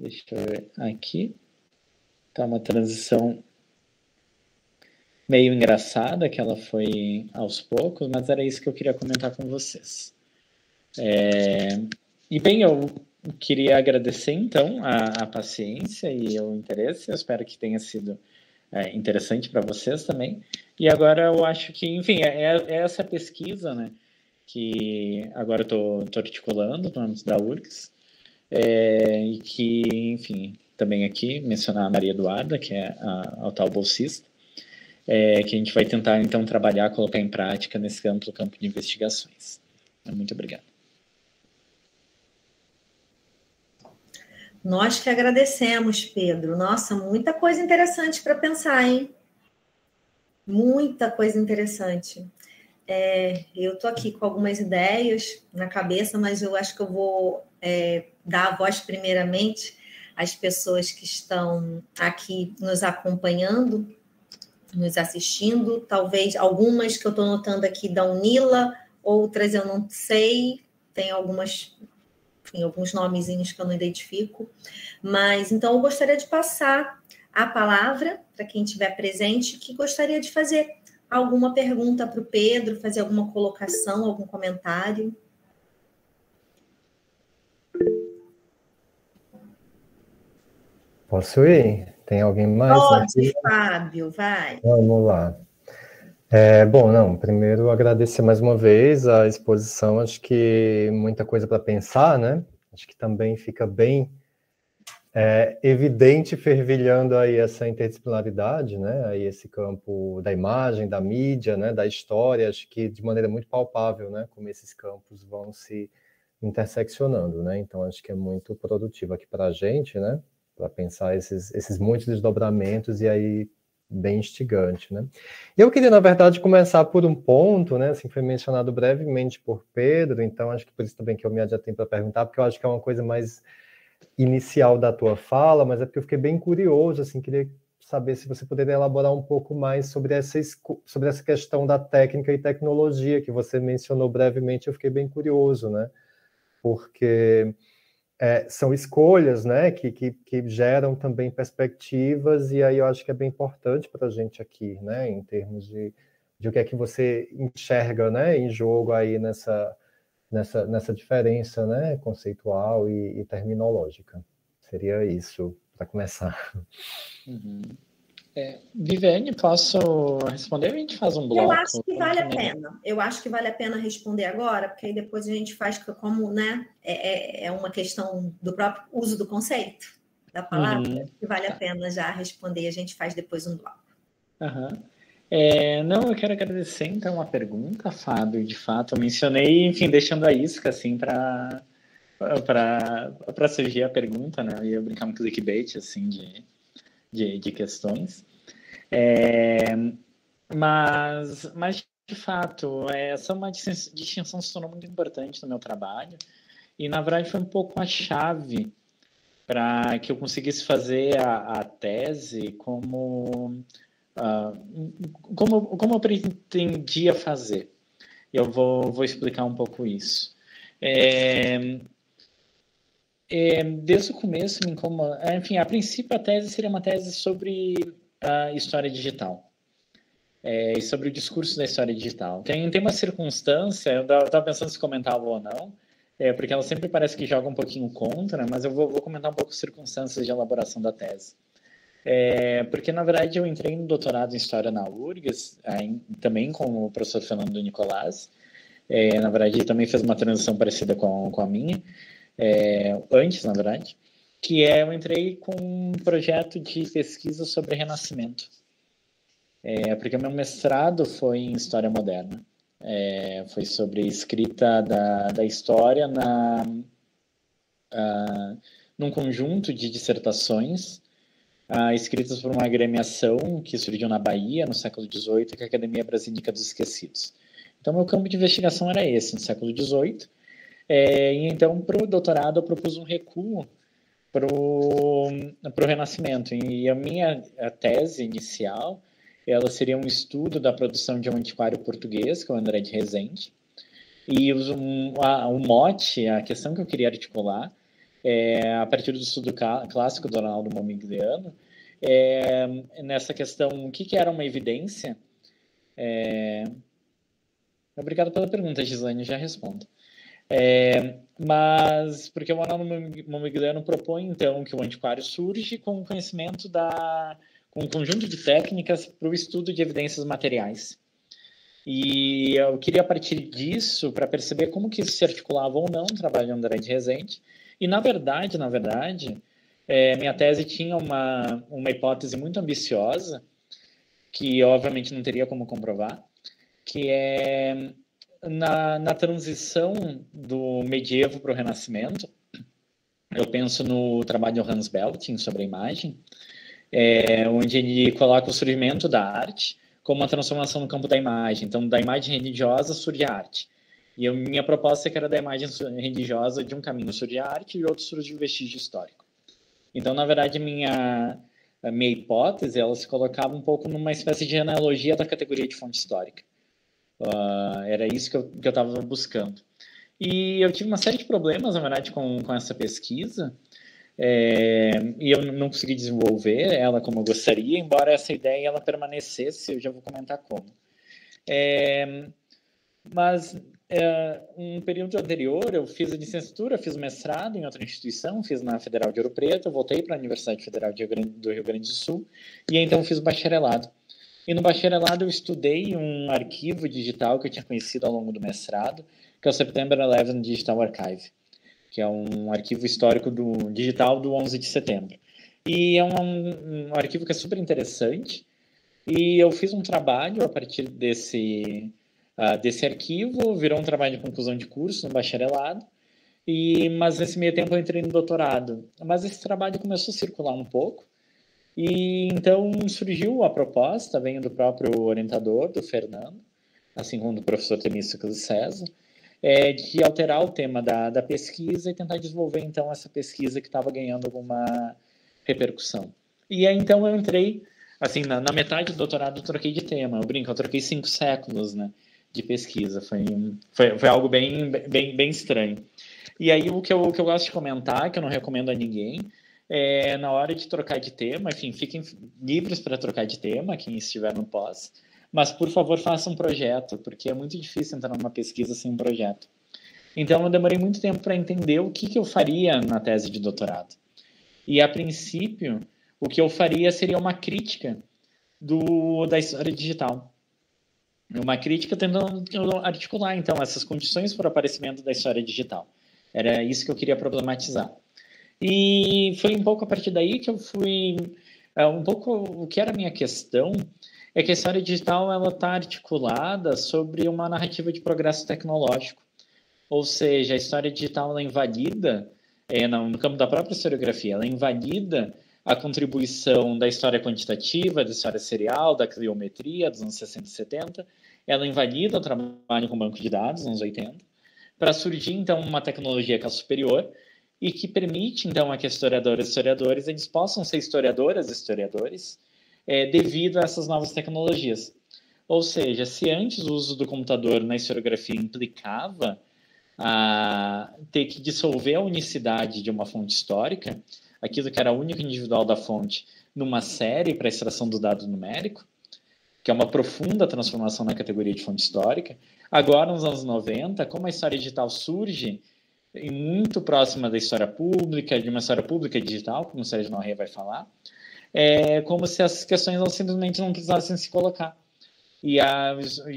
Deixa eu ver aqui. Tá uma transição meio engraçada, que ela foi aos poucos, mas era isso que eu queria comentar com vocês. E bem, eu queria agradecer, então, a paciência e o interesse. Eu espero que tenha sido interessante para vocês também. E agora eu acho que, enfim, é essa pesquisa, né, que agora eu estou articulando no âmbito da URGS, e que, enfim, também aqui mencionar a Maria Eduarda, que é a tal bolsista, que a gente vai tentar, então, trabalhar, colocar em prática nesse amplo campo de investigações. Muito obrigado. Nós que agradecemos, Pedro. Nossa, muita coisa interessante para pensar, hein? Muita coisa interessante. Eu estou aqui com algumas ideias na cabeça, mas eu acho que eu vou dar a voz primeiramente às pessoas que estão aqui nos acompanhando, nos assistindo. Talvez algumas que eu estou notando aqui da Unila, outras eu não sei. Tem algumas enfim, alguns nomezinhos que eu não identifico. Mas, então, eu gostaria de passar a palavra para quem estiver presente que gostaria de fazer alguma pergunta para o Pedro, fazer alguma colocação, algum comentário. Posso ir? Tem alguém mais? Pode, Fábio, vai. Vamos lá. Bom, não, primeiro agradecer mais uma vez a exposição, acho que muita coisa para pensar, né? Acho que também fica bem evidente, fervilhando aí essa interdisciplinaridade, né? Aí esse campo da imagem, da mídia, né? Da história, acho que de maneira muito palpável, né? Como esses campos vão se interseccionando, né? Então, acho que é muito produtivo aqui para a gente, né? Para pensar esses muitos desdobramentos e aí bem instigante, né? E eu queria, na verdade, começar por um ponto, né? Assim, foi mencionado brevemente por Pedro, então acho que por isso também que eu me adiantei para perguntar, porque eu acho que é uma coisa mais inicial da tua fala, mas é porque eu fiquei bem curioso, assim, queria saber se você poderia elaborar um pouco mais sobre essa questão da técnica e tecnologia que você mencionou brevemente, eu fiquei bem curioso, né? Porque são escolhas, né, que geram também perspectivas, e aí eu acho que é bem importante para a gente aqui, né, em termos de o que é que você enxerga, né, em jogo aí nessa diferença, né, conceitual e terminológica. Seria isso, para começar. Uhum. Viviane, posso responder? A gente faz um bloco. Eu acho que vale a pena. Eu acho que vale a pena responder agora, porque aí depois a gente faz como, né? É uma questão do próprio uso do conceito da palavra, que vale a pena já responder. A gente faz depois um bloco. Não, eu quero agradecer então a pergunta, Fábio. De fato, eu mencionei, enfim, deixando a isca assim para surgir a pergunta, né? Eu ia brincar um clickbait assim de questões. Mas de fato, essa é uma distinção que se tornou muito importante no meu trabalho, e na verdade foi um pouco a chave para que eu conseguisse fazer a tese como eu pretendia fazer. Eu vou explicar um pouco isso. Desde o começo me incomoda. Enfim, a princípio a tese seria uma tese sobre a história digital. E sobre o discurso da história digital. Tem uma circunstância, eu estava pensando se comentava ou não, porque ela sempre parece que joga um pouquinho contra, mas eu vou comentar um pouco as circunstâncias de elaboração da tese. Porque, na verdade, eu entrei no doutorado em História na URGS, também com o professor Fernando Nicolás. Na verdade, ele também fez uma transição parecida com a minha, antes, na verdade, que eu entrei com um projeto de pesquisa sobre Renascimento. Porque meu mestrado foi em História Moderna. Foi sobre escrita da história num conjunto de dissertações escritas por uma agremiação que surgiu na Bahia, no século XVIII, que é a Academia Brasílica dos Esquecidos. Então, meu campo de investigação era esse, no século XVIII. E então, para o doutorado, eu propus um recuo para o Renascimento. E a tese inicial, ela seria um estudo da produção de um antiquário português, que é o André de Rezende. E o mote, a questão que eu queria articular, a partir do estudo clássico do Arnaldo Momigliano, nessa questão, o que era uma evidência? Obrigado pela pergunta, Gislaine, já respondo. Mas porque o Arnaldo Momigliano propõe, então, que o antiquário surge com o conhecimento com um conjunto de técnicas para o estudo de evidências materiais. E eu queria, a partir disso, para perceber como que isso se articulava ou não, o trabalho de André de Rezende. E, na verdade, minha tese tinha uma hipótese muito ambiciosa, que, obviamente, não teria como comprovar, que é na transição do medievo para o Renascimento. Eu penso no trabalho de Hans Belting sobre a imagem, onde ele coloca o surgimento da arte como uma transformação no campo da imagem. Então, da imagem religiosa surge a arte. E a minha proposta é que era da imagem religiosa, de um caminho surge a arte e outro surge o vestígio histórico. Então, na verdade, a minha hipótese, ela se colocava um pouco numa espécie de analogia da categoria de fonte histórica. Era isso que eu estava buscando. E eu tive uma série de problemas, na verdade, com essa pesquisa, e eu não consegui desenvolver ela como eu gostaria, embora essa ideia ela permanecesse, eu já vou comentar como. Mas um período anterior eu fiz a licenciatura, fiz mestrado em outra instituição, fiz na Federal de Ouro Preto, voltei para a Universidade Federal do Rio Grande do Sul e então fiz o bacharelado. E no bacharelado eu estudei um arquivo digital que eu tinha conhecido ao longo do mestrado, que é o September 11 Digital Archive, que é um arquivo histórico digital do 11 de setembro. E é um arquivo que é super interessante e eu fiz um trabalho a partir desse arquivo, virou um trabalho de conclusão de curso no bacharelado, mas nesse meio tempo eu entrei no doutorado. Mas esse trabalho começou a circular um pouco, e então surgiu a proposta, veio do próprio orientador, do Fernando, assim como do professor Temístocles César, de alterar o tema da pesquisa e tentar desenvolver então essa pesquisa que estava ganhando alguma repercussão. E aí então eu entrei, assim, na metade do doutorado eu troquei de tema, eu troquei 5 séculos, né, de pesquisa, foi algo bem estranho. E aí o que eu gosto de comentar, que eu não recomendo a ninguém, na hora de trocar de tema, enfim, fiquem livres para trocar de tema, quem estiver no pós, mas por favor façam um projeto, porque é muito difícil entrar numa pesquisa sem um projeto. Então eu demorei muito tempo para entender o que eu faria na tese de doutorado. E a princípio, o que eu faria seria uma crítica da história digital. Uma crítica tentando articular, então, essas condições para o aparecimento da história digital. Era isso que eu queria problematizar. E foi um pouco a partir daí que eu fui... um pouco o que era a minha questão é que a história digital está articulada sobre uma narrativa de progresso tecnológico. Ou seja, a história digital ela invalida, no campo da própria historiografia, ela invalida a contribuição da história quantitativa, da história serial, da cliometria dos anos 60 e 70, ela invalida o trabalho com banco de dados nos anos 80, para surgir, então, uma tecnologia que é superior e que permite, então, a que historiadoras e historiadores eles possam ser historiadoras e historiadores devido a essas novas tecnologias. Ou seja, se antes o uso do computador na historiografia implicava ter que dissolver a unicidade de uma fonte histórica, aquilo que era único e individual da fonte, numa série para extração do dado numérico, que é uma profunda transformação na categoria de fonte histórica. Agora, nos anos 90, como a história digital surge muito próxima da história pública, de uma história pública digital, como o Sérgio Norré vai falar, como se as questões simplesmente não precisassem se colocar. E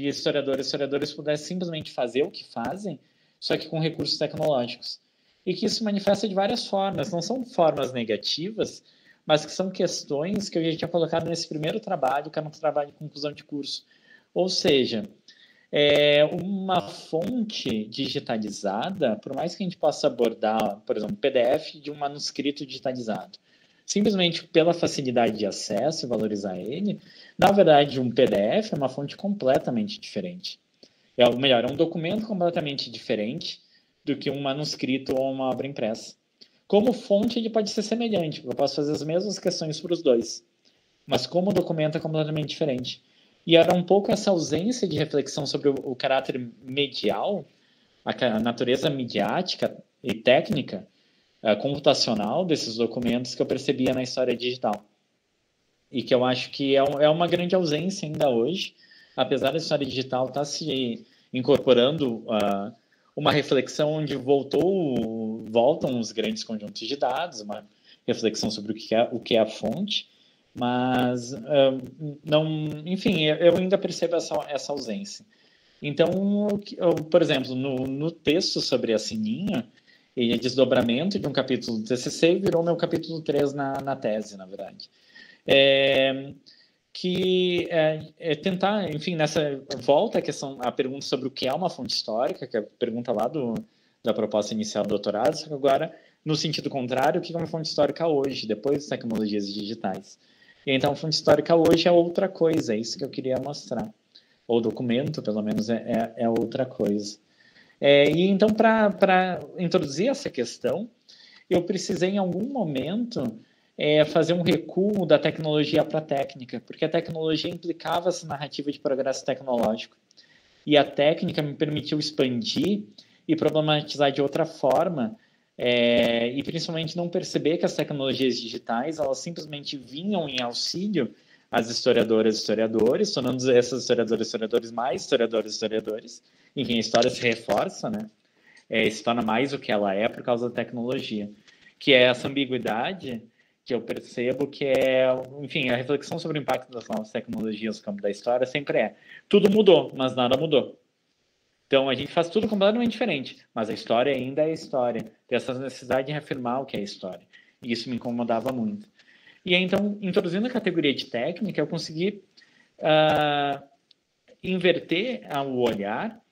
historiadores pudessem simplesmente fazer o que fazem, só que com recursos tecnológicos. E que isso se manifesta de várias formas, não são formas negativas, mas que são questões que eu já tinha colocado nesse primeiro trabalho, que era um trabalho de conclusão de curso. Ou seja, uma fonte digitalizada, por mais que a gente possa abordar, por exemplo, PDF de um manuscrito digitalizado, simplesmente pela facilidade de acesso e valorizar ele, na verdade, um PDF é uma fonte completamente diferente. É um documento completamente diferente do que um manuscrito ou uma obra impressa. Como fonte, ele pode ser semelhante, porque eu posso fazer as mesmas questões para os dois, mas como documento é completamente diferente. E era um pouco essa ausência de reflexão sobre o caráter medial, a natureza midiática e técnica, computacional desses documentos que eu percebia na história digital. E que eu acho que é uma grande ausência ainda hoje, apesar da história digital estar se incorporando uma reflexão onde voltam os grandes conjuntos de dados, uma reflexão sobre o que é a fonte, mas enfim, eu ainda percebo essa ausência. Então, por exemplo, no texto sobre a Sininho, ele é desdobramento de um capítulo do TCC e virou meu capítulo 3 na tese, na verdade. Tentar, enfim, nessa volta a pergunta sobre o que é uma fonte histórica, que é a pergunta lá da proposta inicial do doutorado, só que agora, no sentido contrário, o que é uma fonte histórica hoje, depois das tecnologias digitais. E então, a fonte histórica hoje é outra coisa, é isso que eu queria mostrar. Ou documento, pelo menos, é outra coisa. E então, para introduzir essa questão, eu precisei, em algum momento, fazer um recuo da tecnologia para a técnica, porque a tecnologia implicava essa narrativa de progresso tecnológico. E a técnica me permitiu expandir e problematizar de outra forma, e principalmente não perceber que as tecnologias digitais, elas simplesmente vinham em auxílio às historiadoras e historiadores, tornando essas historiadoras e historiadores mais historiadoras e historiadores. Enfim, a história se reforça, né? Se torna mais o que ela é por causa da tecnologia. Que é essa ambiguidade que eu percebo que enfim, a reflexão sobre o impacto das novas tecnologias no campo da história sempre tudo mudou, mas nada mudou. Então, a gente faz tudo completamente diferente, mas a história ainda é história. Tem essa necessidade de reafirmar o que é história. E isso me incomodava muito. E aí, então, introduzindo a categoria de técnica, eu consegui inverter o olhar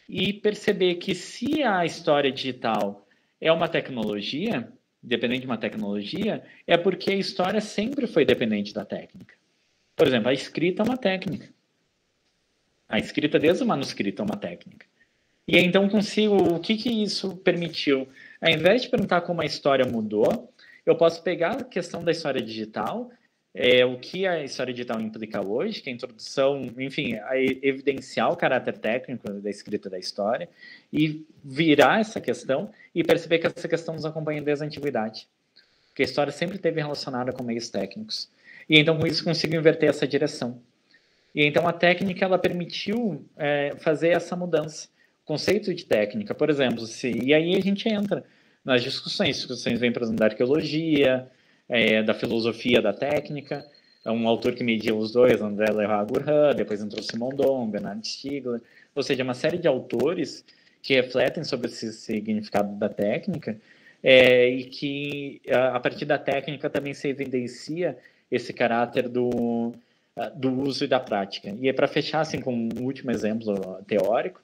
e perceber que se a história digital é uma tecnologia, dependente de uma tecnologia, é porque a história sempre foi dependente da técnica. Por exemplo, a escrita é uma técnica. A escrita desde o manuscrito é uma técnica. E aí, então, o que isso permitiu? Ao invés de perguntar como a história mudou, eu posso pegar a questão da história digital, o que a história digital implica hoje, que é a introdução, enfim, a evidenciar o caráter técnico da escrita da história, e virar essa questão e perceber que essa questão nos acompanha desde a antiguidade. Porque a história sempre esteve relacionada com meios técnicos. E então, com isso, consigo inverter essa direção. E então, a técnica, ela permitiu fazer essa mudança. O conceito de técnica, por exemplo, e aí a gente entra nas discussões vêm, por exemplo, da arqueologia, da filosofia da técnica, um autor que media os dois, André Lerroy-Gourhan, depois entrou Simon Dom, Bernard Stiegler, ou seja, uma série de autores que refletem sobre esse significado da técnica, e que, a partir da técnica, também se evidencia esse caráter do uso e da prática. E para fechar, assim, com um último exemplo teórico,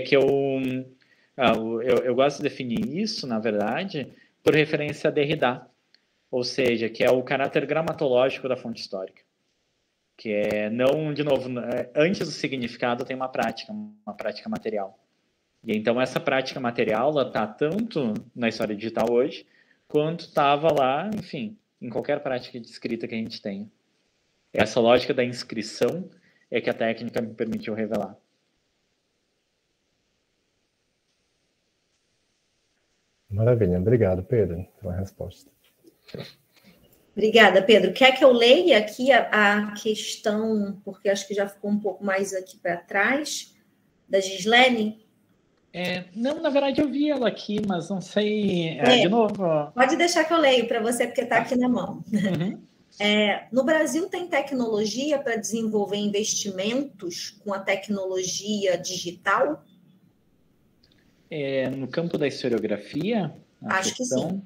que eu gosto de definir isso, na verdade, por referência a Derrida, ou seja, que é o caráter gramatológico da fonte histórica. Que não, de novo, antes do significado tem uma prática material. E então essa prática material, ela está tanto na história digital hoje, quanto estava lá, enfim, em qualquer prática de escrita que a gente tenha. Essa lógica da inscrição é que a técnica me permitiu revelar. Maravilha, obrigado, Pedro, pela resposta. Obrigada, Pedro. Quer que eu leia aqui a questão, porque acho que já ficou um pouco mais aqui para trás, da Gislene? Não, na verdade eu vi ela aqui, mas não sei. De novo. Pode deixar que eu leio para você, porque está aqui na mão. Uhum. No Brasil tem tecnologia para desenvolver investimentos com a tecnologia digital? No campo da historiografia? Acho que sim.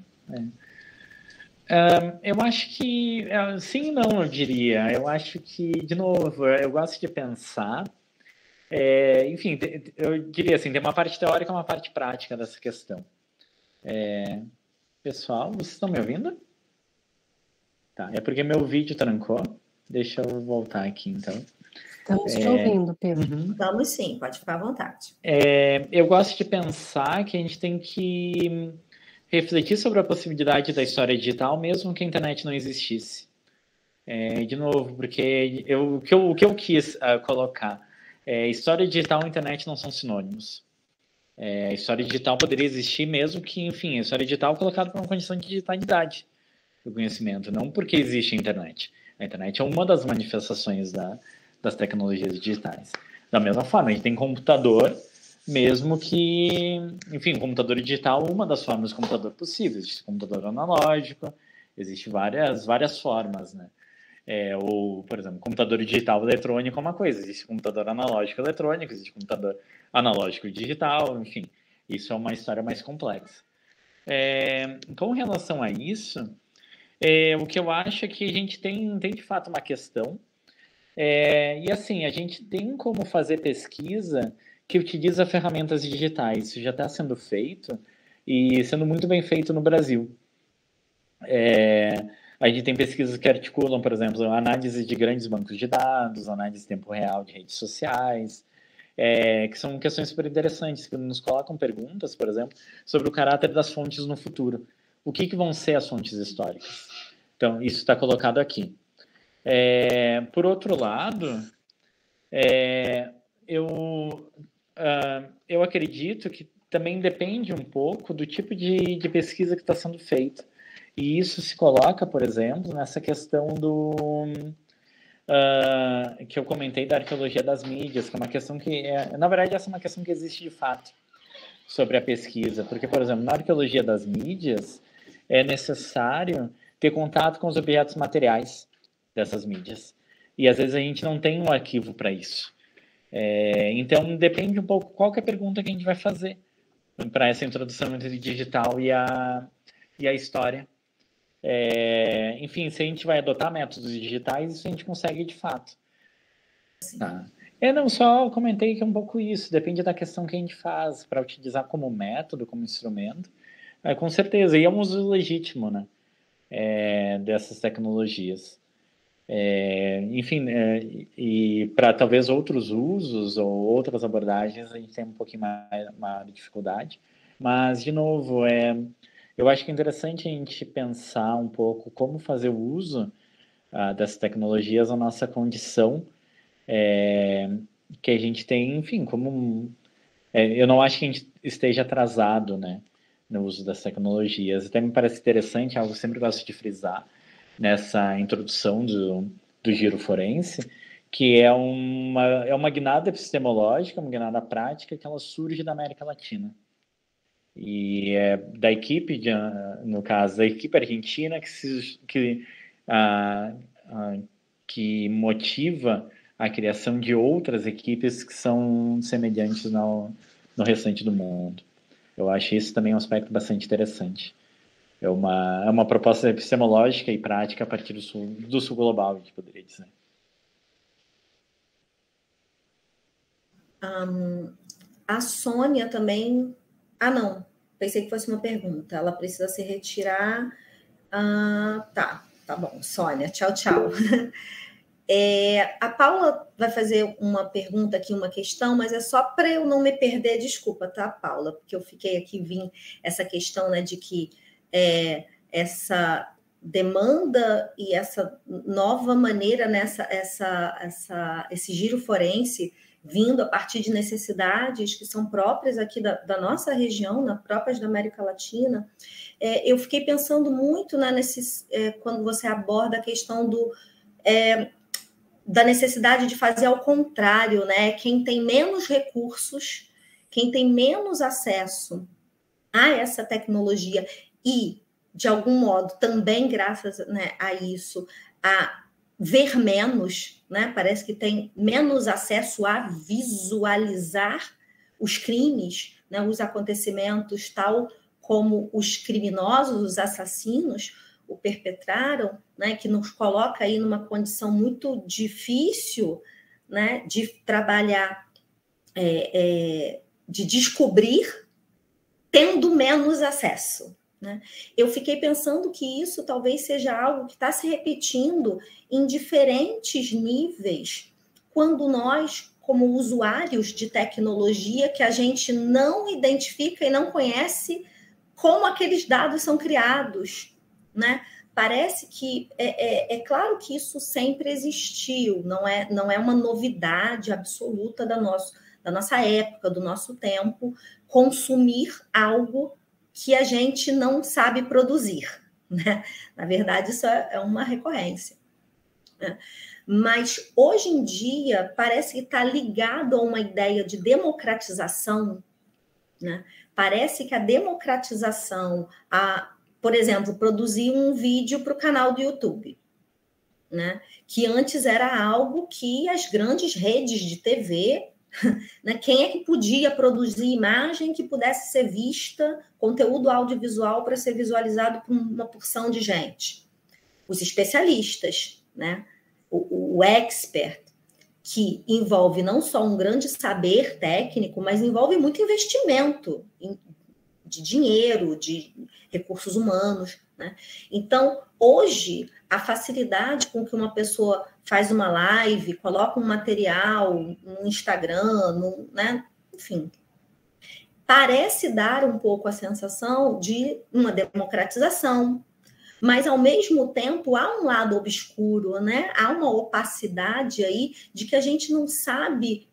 Eu acho que sim e não, eu diria. Eu acho que, de novo, eu gosto de pensar. Enfim, eu diria assim, tem uma parte teórica e uma parte prática dessa questão. Pessoal, vocês estão me ouvindo? Tá, é porque meu vídeo trancou. Deixa eu voltar aqui, então. Estamos te ouvindo, Pedro. Uhum. Estamos sim, pode ficar à vontade. Eu gosto de pensar que a gente tem que refletir sobre a possibilidade da história digital, mesmo que a internet não existisse. De novo, porque o que eu quis colocar, história digital e internet não são sinônimos. A história digital poderia existir mesmo que, enfim, a história digital colocada por uma condição de digitalidade do conhecimento, não porque existe a internet. A internet é uma das manifestações das tecnologias digitais. Da mesma forma, a gente tem computador, mesmo que, enfim, computador digital, uma das formas de computador possível. Existe computador analógico, existe várias formas, né? Ou, por exemplo, computador digital eletrônico é uma coisa, existe computador analógico eletrônico, existe computador analógico digital, enfim, isso é uma história mais complexa. Com relação a isso, o que eu acho é que a gente tem de fato uma questão, e assim, a gente tem como fazer pesquisa que utiliza ferramentas digitais. Isso já está sendo feito e sendo muito bem feito no Brasil. A gente tem pesquisas que articulam, por exemplo, análise de grandes bancos de dados, análise em tempo real de redes sociais, que são questões super interessantes, que nos colocam perguntas, por exemplo, sobre o caráter das fontes no futuro. O que vão ser as fontes históricas? Então, isso está colocado aqui. Por outro lado, eu acredito que também depende um pouco do tipo de pesquisa que está sendo feita. E isso se coloca, por exemplo, nessa questão que eu comentei da arqueologia das mídias, que é uma questão que, na verdade, essa é uma questão que existe de fato sobre a pesquisa. Porque, por exemplo, na arqueologia das mídias, é necessário ter contato com os objetos materiais dessas mídias. E, às vezes, a gente não tem um arquivo para isso. Então, depende um pouco qual que é a pergunta que a gente vai fazer para essa introdução entre o digital e a história. Enfim, se a gente vai adotar métodos digitais, isso a gente consegue de fato. Tá. Não só comentei que é um pouco isso, depende da questão que a gente faz para utilizar como método, como instrumento, com certeza, e é um uso legítimo, né, dessas tecnologias. Enfim, e para talvez outros usos ou outras abordagens a gente tem um pouquinho mais de dificuldade, mas, de novo, eu acho que é interessante a gente pensar um pouco como fazer o uso dessas tecnologias na nossa condição que a gente tem, enfim, eu não acho que a gente esteja atrasado, né, no uso das tecnologias. Até me parece interessante, algo que eu sempre gosto de frisar nessa introdução do giro forense, que é uma guinada epistemológica, uma guinada prática, que ela surge da América Latina. E da equipe, no caso, da equipe argentina, que motiva a criação de outras equipes que são semelhantes no restante do mundo. Eu acho isso também um aspecto bastante interessante. É uma proposta epistemológica e prática a partir do sul global, a gente poderia dizer. A Sônia também... não. Pensei que fosse uma pergunta. Ela precisa se retirar. Tá bom. Sônia, tchau. A Paula vai fazer uma pergunta aqui, uma questão, mas é só para eu não me perder. Desculpa, tá, Paula? Porque eu fiquei aqui, vim essa questão, né, de que essa demanda e essa nova maneira, né, esse giro forense vindo a partir de necessidades que são próprias aqui da nossa região, próprias da América Latina. Eu fiquei pensando muito, né, quando você aborda a questão da necessidade de fazer ao contrário, né? Quem tem menos recursos, quem tem menos acesso a essa tecnologia e, de algum modo, também graças, né, a isso, a ver menos, né? Parece que tem menos acesso a visualizar os crimes, né, os acontecimentos, tal como os criminosos, os assassinos o perpetraram, né, que nos coloca aí numa condição muito difícil, né, de trabalhar, de descobrir, tendo menos acesso. Né? Eu fiquei pensando que isso talvez seja algo que está se repetindo em diferentes níveis, quando nós, como usuários de tecnologia, que a gente não identifica e não conhece como aqueles dados são criados, né? Parece que é claro que isso sempre existiu, não é uma novidade absoluta da nossa época, do nosso tempo, consumir algo que a gente não sabe produzir, né? Na verdade, isso é uma recorrência. Né? Mas, hoje em dia, parece que está ligado a uma ideia de democratização, né? Parece que a democratização, por exemplo, produzir um vídeo para o canal do YouTube, né? Que antes era algo que as grandes redes de TV... Né? Quem é que podia produzir imagem que pudesse ser vista, conteúdo audiovisual para ser visualizado por uma porção de gente? Os especialistas, né? O expert, que envolve não só um grande saber técnico, mas envolve muito investimento de dinheiro, de recursos humanos. Né? Então, hoje, a facilidade com que uma pessoa faz uma live, coloca um material no Instagram, né? Enfim, parece dar um pouco a sensação de uma democratização, mas, ao mesmo tempo, há um lado obscuro, né? Há uma opacidade aí de que a gente não sabe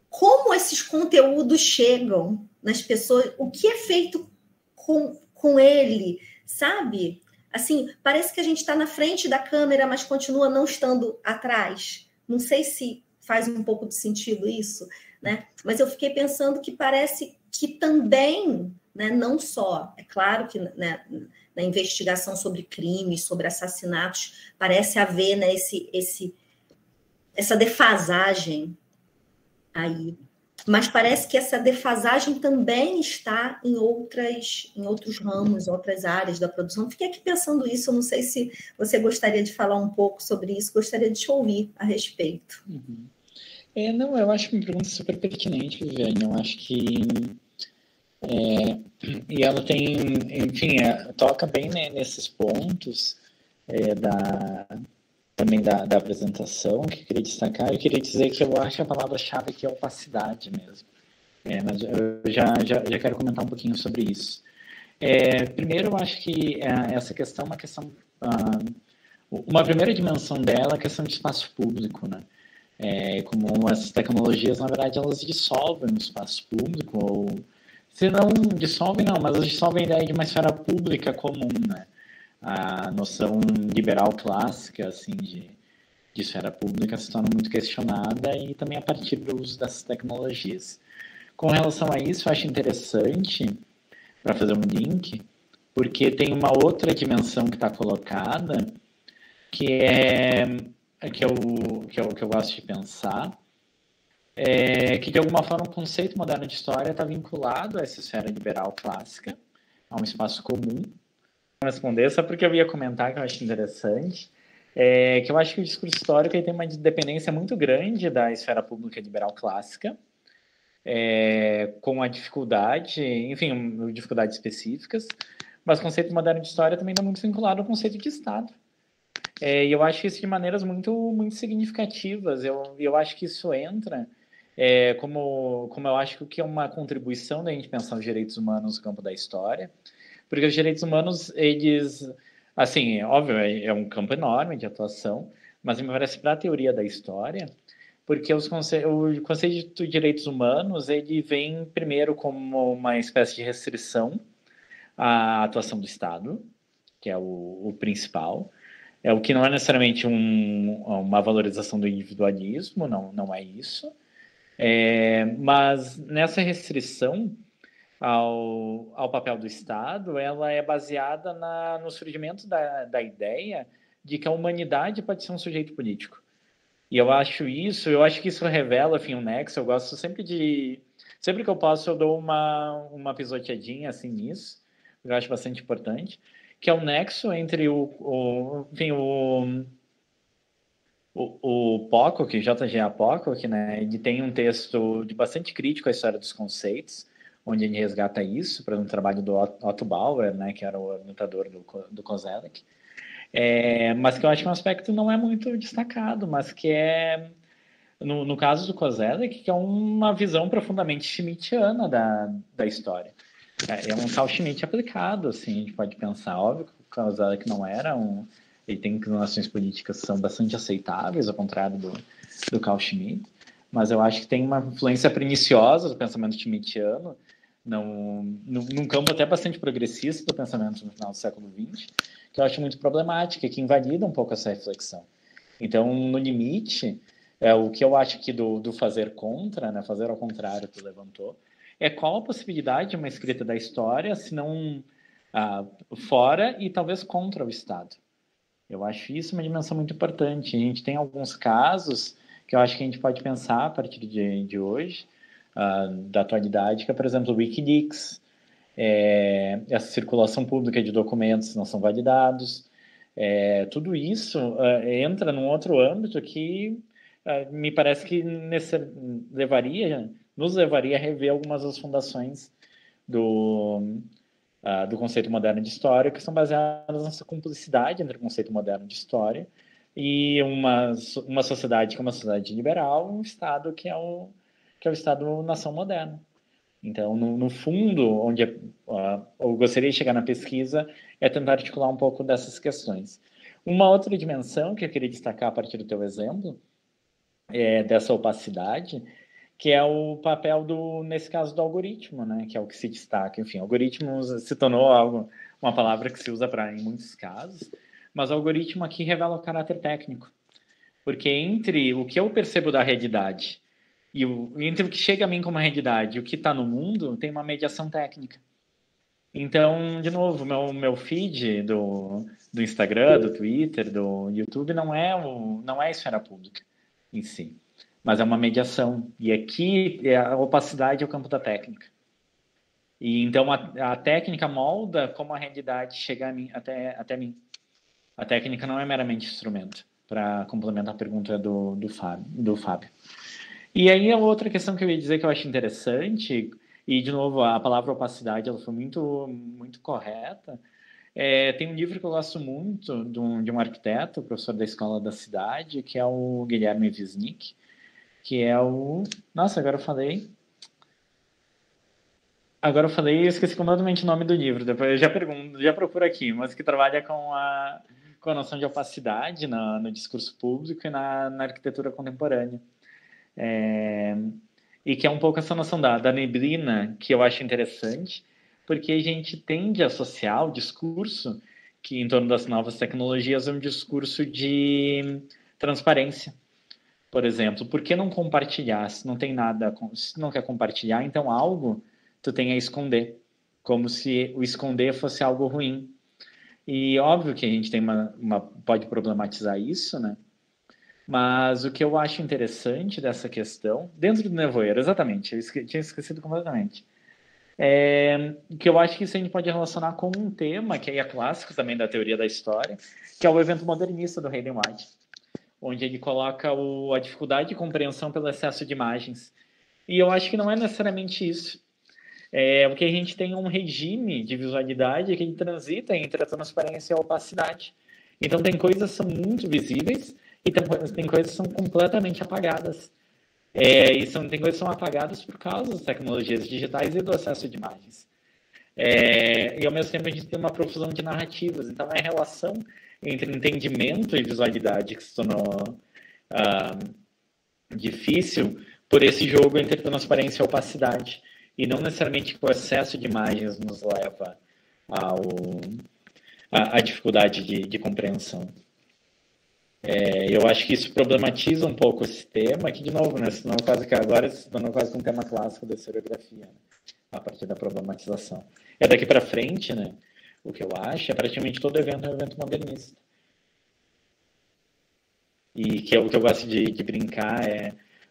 como esses conteúdos chegam nas pessoas, o que é feito com ele, sabe? Assim, parece que a gente está na frente da câmera, mas continua não estando atrás. Não sei se faz um pouco de sentido isso, né? Mas eu fiquei pensando que parece que também, né, não só, é claro que, né, na investigação sobre crimes, sobre assassinatos, parece haver, né, essa defasagem aí. Mas parece que essa defasagem também está em outros ramos, outras áreas da produção. Fiquei aqui pensando isso, eu não sei se você gostaria de falar um pouco sobre isso, gostaria de te ouvir a respeito. Uhum. Não, eu acho uma pergunta super pertinente, Viviane. Eu acho que e ela tem, enfim, toca bem, né, nesses pontos também da apresentação, que eu queria destacar. Eu queria dizer que eu acho a palavra-chave aqui é opacidade mesmo. Mas eu já quero comentar um pouquinho sobre isso. Primeiro, eu acho que essa questão é uma questão... uma primeira dimensão dela é a questão de espaço público, né? Como essas tecnologias, na verdade, elas dissolvem o espaço público, ou se não dissolvem, não, mas elas dissolvem a ideia de uma esfera pública comum, né? A noção liberal clássica, assim, de esfera pública se torna muito questionada e também a partir do uso dessas tecnologias. Com relação a isso, eu acho interessante, para fazer um link, porque tem uma outra dimensão que está colocada, que eu gosto de pensar, que de alguma forma o conceito moderno de história está vinculado a essa esfera liberal clássica, a um espaço comum. Vou responder só porque eu ia comentar que eu acho interessante, que eu acho que o discurso histórico tem uma dependência muito grande da esfera pública liberal clássica, com a dificuldade, enfim, dificuldades específicas, mas o conceito moderno de história também está muito vinculado ao conceito de Estado. E eu acho isso de maneiras muito, muito significativas. Eu acho que isso entra como eu acho que é uma contribuição da gente pensar os direitos humanos no campo da história, porque os direitos humanos, eles, assim, óbvio, é um campo enorme de atuação, mas me parece para a teoria da história, porque o conceito de direitos humanos, ele vem primeiro como uma espécie de restrição à atuação do Estado, que é o principal, o que não é necessariamente uma valorização do individualismo, não é isso, mas nessa restrição ao papel do Estado, ela é baseada no surgimento da ideia de que a humanidade pode ser um sujeito político. E eu acho que isso revela, enfim, um nexo. Eu gosto sempre que eu posso, eu dou uma pisoteadinha assim nisso, eu acho bastante importante, que é o nexo entre o Pocock, J.G.A. Pocock, né, ele tem um texto de bastante crítico à história dos conceitos, onde ele resgata isso para um trabalho do Otto Bauer, né, que era o orientador do Koselleck, mas que eu acho que um aspecto não é muito destacado, mas que no caso do Koselleck, que é uma visão profundamente schmittiana da história. É um Carl Schmitt aplicado, assim, a gente pode pensar, óbvio que o Koselleck não era ele tem inclinações políticas que são bastante aceitáveis, ao contrário do Carl Schmitt, mas eu acho que tem uma influência perniciosa do pensamento schmittiano, num campo até bastante progressista do pensamento no final do século XX, que eu acho muito problemática, que invalida um pouco essa reflexão. Então, no limite, o que eu acho que do fazer contra, né, fazer ao contrário que tu levantou, qual a possibilidade de uma escrita da história, se não fora e talvez contra o Estado. Eu acho isso uma dimensão muito importante. A gente tem alguns casos que eu acho que a gente pode pensar a partir de hoje, da atualidade, que é, por exemplo, o Wikileaks, essa circulação pública de documentos que não são validados, tudo isso entra num outro âmbito que me parece que nos levaria a rever algumas das fundações do conceito moderno de história, que são baseadas nessa cumplicidade entre o conceito moderno de história e uma sociedade que é uma sociedade liberal, um Estado que é o Estado-nação moderno. Então, no fundo, onde eu gostaria de chegar na pesquisa é tentar articular um pouco dessas questões. Uma outra dimensão que eu queria destacar a partir do teu exemplo, dessa opacidade, que é o papel nesse caso, do algoritmo, né? Que é o que se destaca. Enfim, algoritmo se tornou uma palavra que se usa em muitos casos, mas o algoritmo aqui revela o caráter técnico. Porque entre o que eu percebo da realidade e entre o que chega a mim como realidade e o que está no mundo, tem uma mediação técnica. Então, de novo, meu feed do Instagram, do Twitter, do YouTube não é a esfera pública em si, mas é uma mediação. E aqui a opacidade é o campo da técnica. E então a técnica molda como a realidade chega a mim, até mim. A técnica não é meramente instrumento, para complementar a pergunta do Fábio. E aí a outra questão que eu ia dizer que eu acho interessante, e de novo a palavra opacidade ela foi muito, muito correta, tem um livro que eu gosto muito de um arquiteto, professor da Escola da Cidade, que é o Guilherme Wisnik, que é o... Nossa, agora eu falei e esqueci completamente o nome do livro, depois eu já procuro aqui, mas que trabalha com a noção de opacidade no discurso público e na arquitetura contemporânea. E que é um pouco essa noção da neblina, que eu acho interessante, porque a gente tende a associar o discurso que em torno das novas tecnologias é um discurso de transparência. Por exemplo, por que não compartilhar? Se não tem nada, se não quer compartilhar, então algo tu tem a esconder, como se o esconder fosse algo ruim. E óbvio que a gente tem pode problematizar isso, né? Mas o que eu acho interessante dessa questão, dentro do nevoeiro, exatamente, eu tinha esquecido completamente, que eu acho que isso a gente pode relacionar com um tema que é clássico também da teoria da história, que é o evento modernista do Hayden White, onde ele coloca a dificuldade de compreensão pelo excesso de imagens. E eu acho que não é necessariamente isso. Porque a gente tem um regime de visualidade que ele transita entre a transparência e a opacidade. Então tem coisas que são muito visíveis e tem coisas que são completamente apagadas. Tem coisas que são apagadas por causa das tecnologias digitais e do acesso de imagens. E ao mesmo tempo a gente tem uma profusão de narrativas. Então é a relação entre entendimento e visualidade que se tornou difícil por esse jogo entre transparência e opacidade. E não necessariamente que o excesso de imagens nos leva à dificuldade de compreensão. Eu acho que isso problematiza um pouco esse tema, que, de novo, né, se tornou quase um tema clássico da historiografia, né, a partir da problematização. Daqui para frente, né, o que eu acho praticamente todo evento é um evento modernista. E que é o que eu gosto de brincar,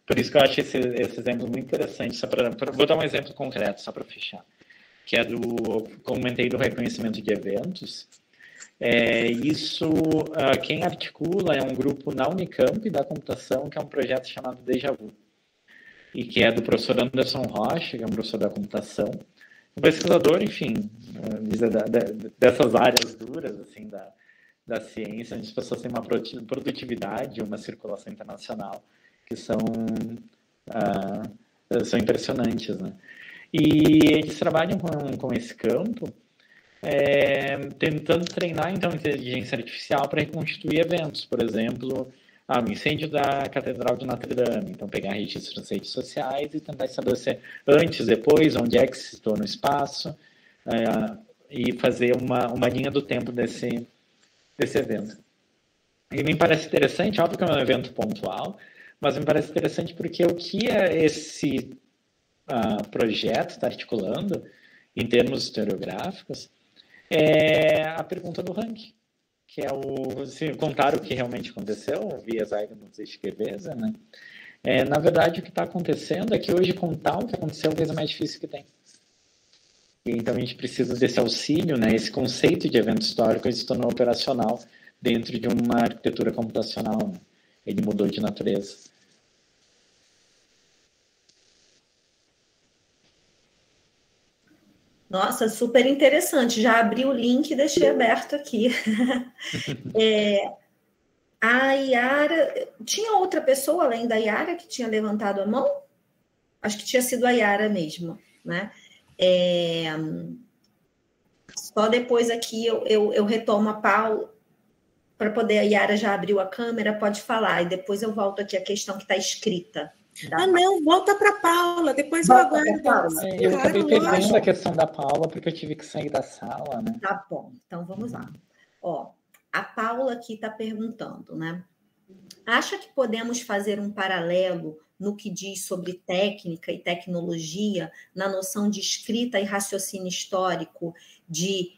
por isso que eu acho esse exemplo muito interessante. Vou dar um exemplo concreto, só para fechar, que comentei do reconhecimento de eventos. Quem articula é um grupo na Unicamp da computação, que é um projeto chamado Déjà Vu, e que é do professor Anderson Rocha, que é um professor da computação, um pesquisador, enfim, dessas áreas duras, assim, da ciência, onde as pessoas têm uma produtividade, uma circulação internacional, que são impressionantes, né? E eles trabalham com esse campo, tentando treinar, então, inteligência artificial para reconstituir eventos. Por exemplo, o incêndio da Catedral de Notre Dame. Então, pegar registros nas redes sociais e tentar estabelecer antes, depois, onde é que se situou no espaço, e fazer uma linha do tempo desse evento. E me parece interessante, óbvio que é um evento pontual, mas me parece interessante porque o que esse projeto está articulando, em termos historiográficos, é a pergunta do ranking, que é se contar o que realmente aconteceu, via Zygmunt e Scheveza, né? Na verdade, o que está acontecendo é que hoje contar o que aconteceu é a coisa mais difícil que tem. E, então a gente precisa desse auxílio, né? Esse conceito de evento histórico se tornou operacional dentro de uma arquitetura computacional, né? Ele mudou de natureza. Nossa, super interessante. Já abri o link e deixei aberto aqui. A Yara... Tinha outra pessoa além da Yara que tinha levantado a mão? Acho que tinha sido a Yara mesmo, né? Só depois aqui eu retomo a Paula para poder... A Yara já abriu a câmera, pode falar. E depois eu volto aqui a questão que está escrita. Não, volta para a Paula, depois eu aguardo. Eu acabei perdendo a questão da Paula, porque eu tive que sair da sala, né? Tá bom, então vamos lá. Ó, a Paula aqui está perguntando, né? Acha que podemos fazer um paralelo no que diz sobre técnica e tecnologia na noção de escrita e raciocínio histórico de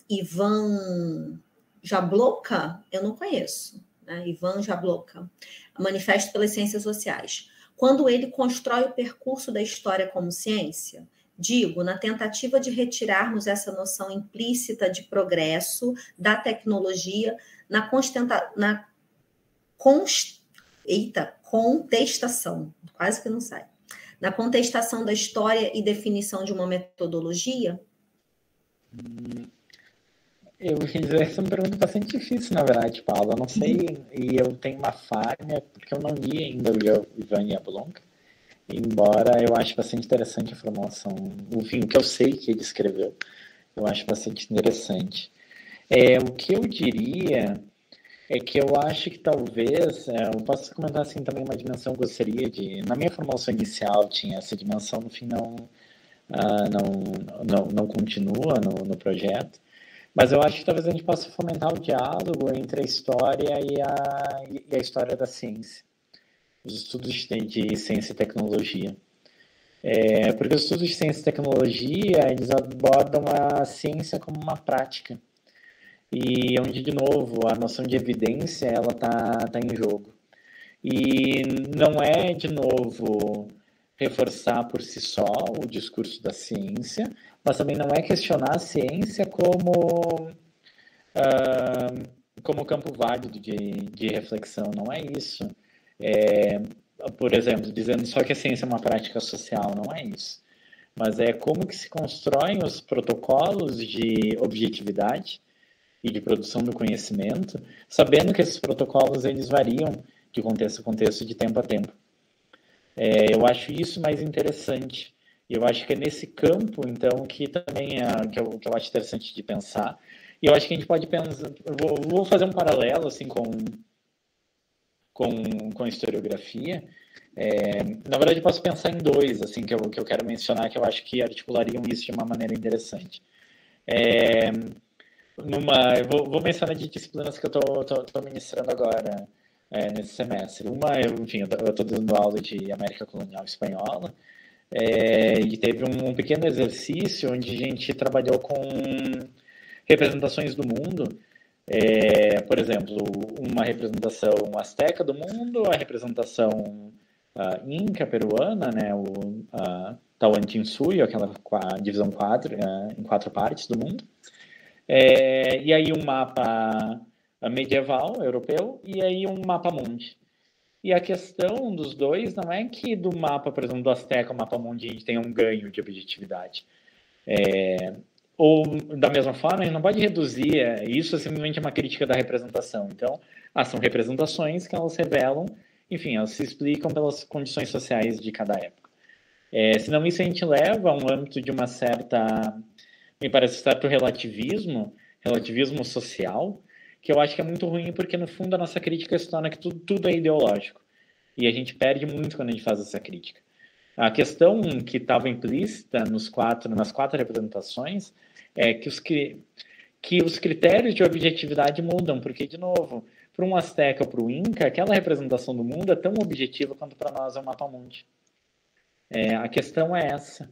Ivan Jablonka? Eu não conheço, né? Ivan Jablonka, Manifesto pelas Ciências Sociais. Quando ele constrói o percurso da história como ciência, digo, na tentativa de retirarmos essa noção implícita de progresso da tecnologia na contestação, quase que não sai, na contestação da história e definição de uma metodologia? Essa é uma pergunta bastante difícil, na verdade, Paula. Eu não sei, e eu tenho uma falha, porque eu não li ainda o Ivan Jablonka, embora eu ache bastante interessante a formulação, enfim, o que eu sei que ele escreveu, eu acho bastante interessante. O que eu diria é que eu acho que talvez, eu posso comentar assim também uma dimensão que eu gostaria de, na minha formação inicial tinha essa dimensão, no fim não continua no projeto, mas eu acho que talvez a gente possa fomentar o diálogo entre a história e a história da ciência, os estudos de ciência e tecnologia. Porque os estudos de ciência e tecnologia, eles abordam a ciência como uma prática. E onde, de novo, a noção de evidência ela tá em jogo. E não é, de novo, reforçar por si só o discurso da ciência, mas também não é questionar a ciência como campo válido de reflexão, não é isso. Por exemplo, dizendo só que a ciência é uma prática social, não é isso. Mas é como que se constroem os protocolos de objetividade e de produção do conhecimento, sabendo que esses protocolos eles variam de contexto a contexto, de tempo a tempo. Eu acho isso mais interessante. E eu acho que é nesse campo, então, que também que eu acho interessante de pensar. E eu acho que a gente pode pensar... Vou fazer um paralelo assim, com a historiografia. Na verdade, eu posso pensar em dois assim, que eu quero mencionar, que eu acho que articulariam isso de uma maneira interessante. Eu vou mencionar de disciplinas que eu estou ministrando agora, nesse semestre. Enfim, eu estou dando aula de América Colonial Espanhola, e teve um pequeno exercício onde a gente trabalhou com representações do mundo. Por exemplo, uma representação azteca do mundo, a representação inca peruana, né, o Tahuantinsuyo, aquela divisão em 4 partes do mundo. E aí um mapa medieval europeu e aí um mapa mundi. E a questão dos dois não é que do mapa, por exemplo, do Azteca, o mapa mundi, a gente tem um ganho de objetividade. Ou, da mesma forma, a gente não pode reduzir isso simplesmente a uma crítica da representação. Então, são representações que elas revelam, enfim, elas se explicam pelas condições sociais de cada época. Senão isso a gente leva a um âmbito de uma certa... me parece certo relativismo social, que eu acho que é muito ruim, porque no fundo a nossa crítica se torna que tudo é ideológico. E a gente perde muito quando a gente faz essa crítica. A questão que estava implícita nas 4 representações é que os critérios de objetividade mudam, porque, de novo, para um Azteca ou para o Inca, aquela representação do mundo é tão objetiva quanto para nós é o mapa mundi. A questão é essa.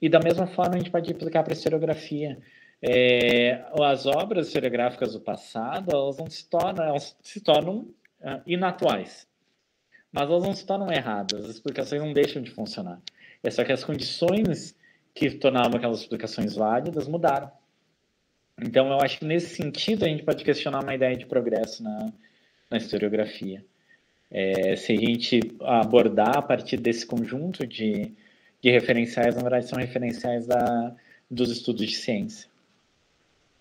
E da mesma forma a gente pode aplicar para a historiografia. As obras historiográficas do passado, elas se tornam inatuais. Mas elas não se tornam erradas, as explicações não deixam de funcionar. É só que as condições que tornavam aquelas explicações válidas mudaram. Então eu acho que nesse sentido a gente pode questionar uma ideia de progresso na historiografia. Se a gente abordar a partir desse conjunto de referenciais, na verdade são referenciais dos estudos de ciência.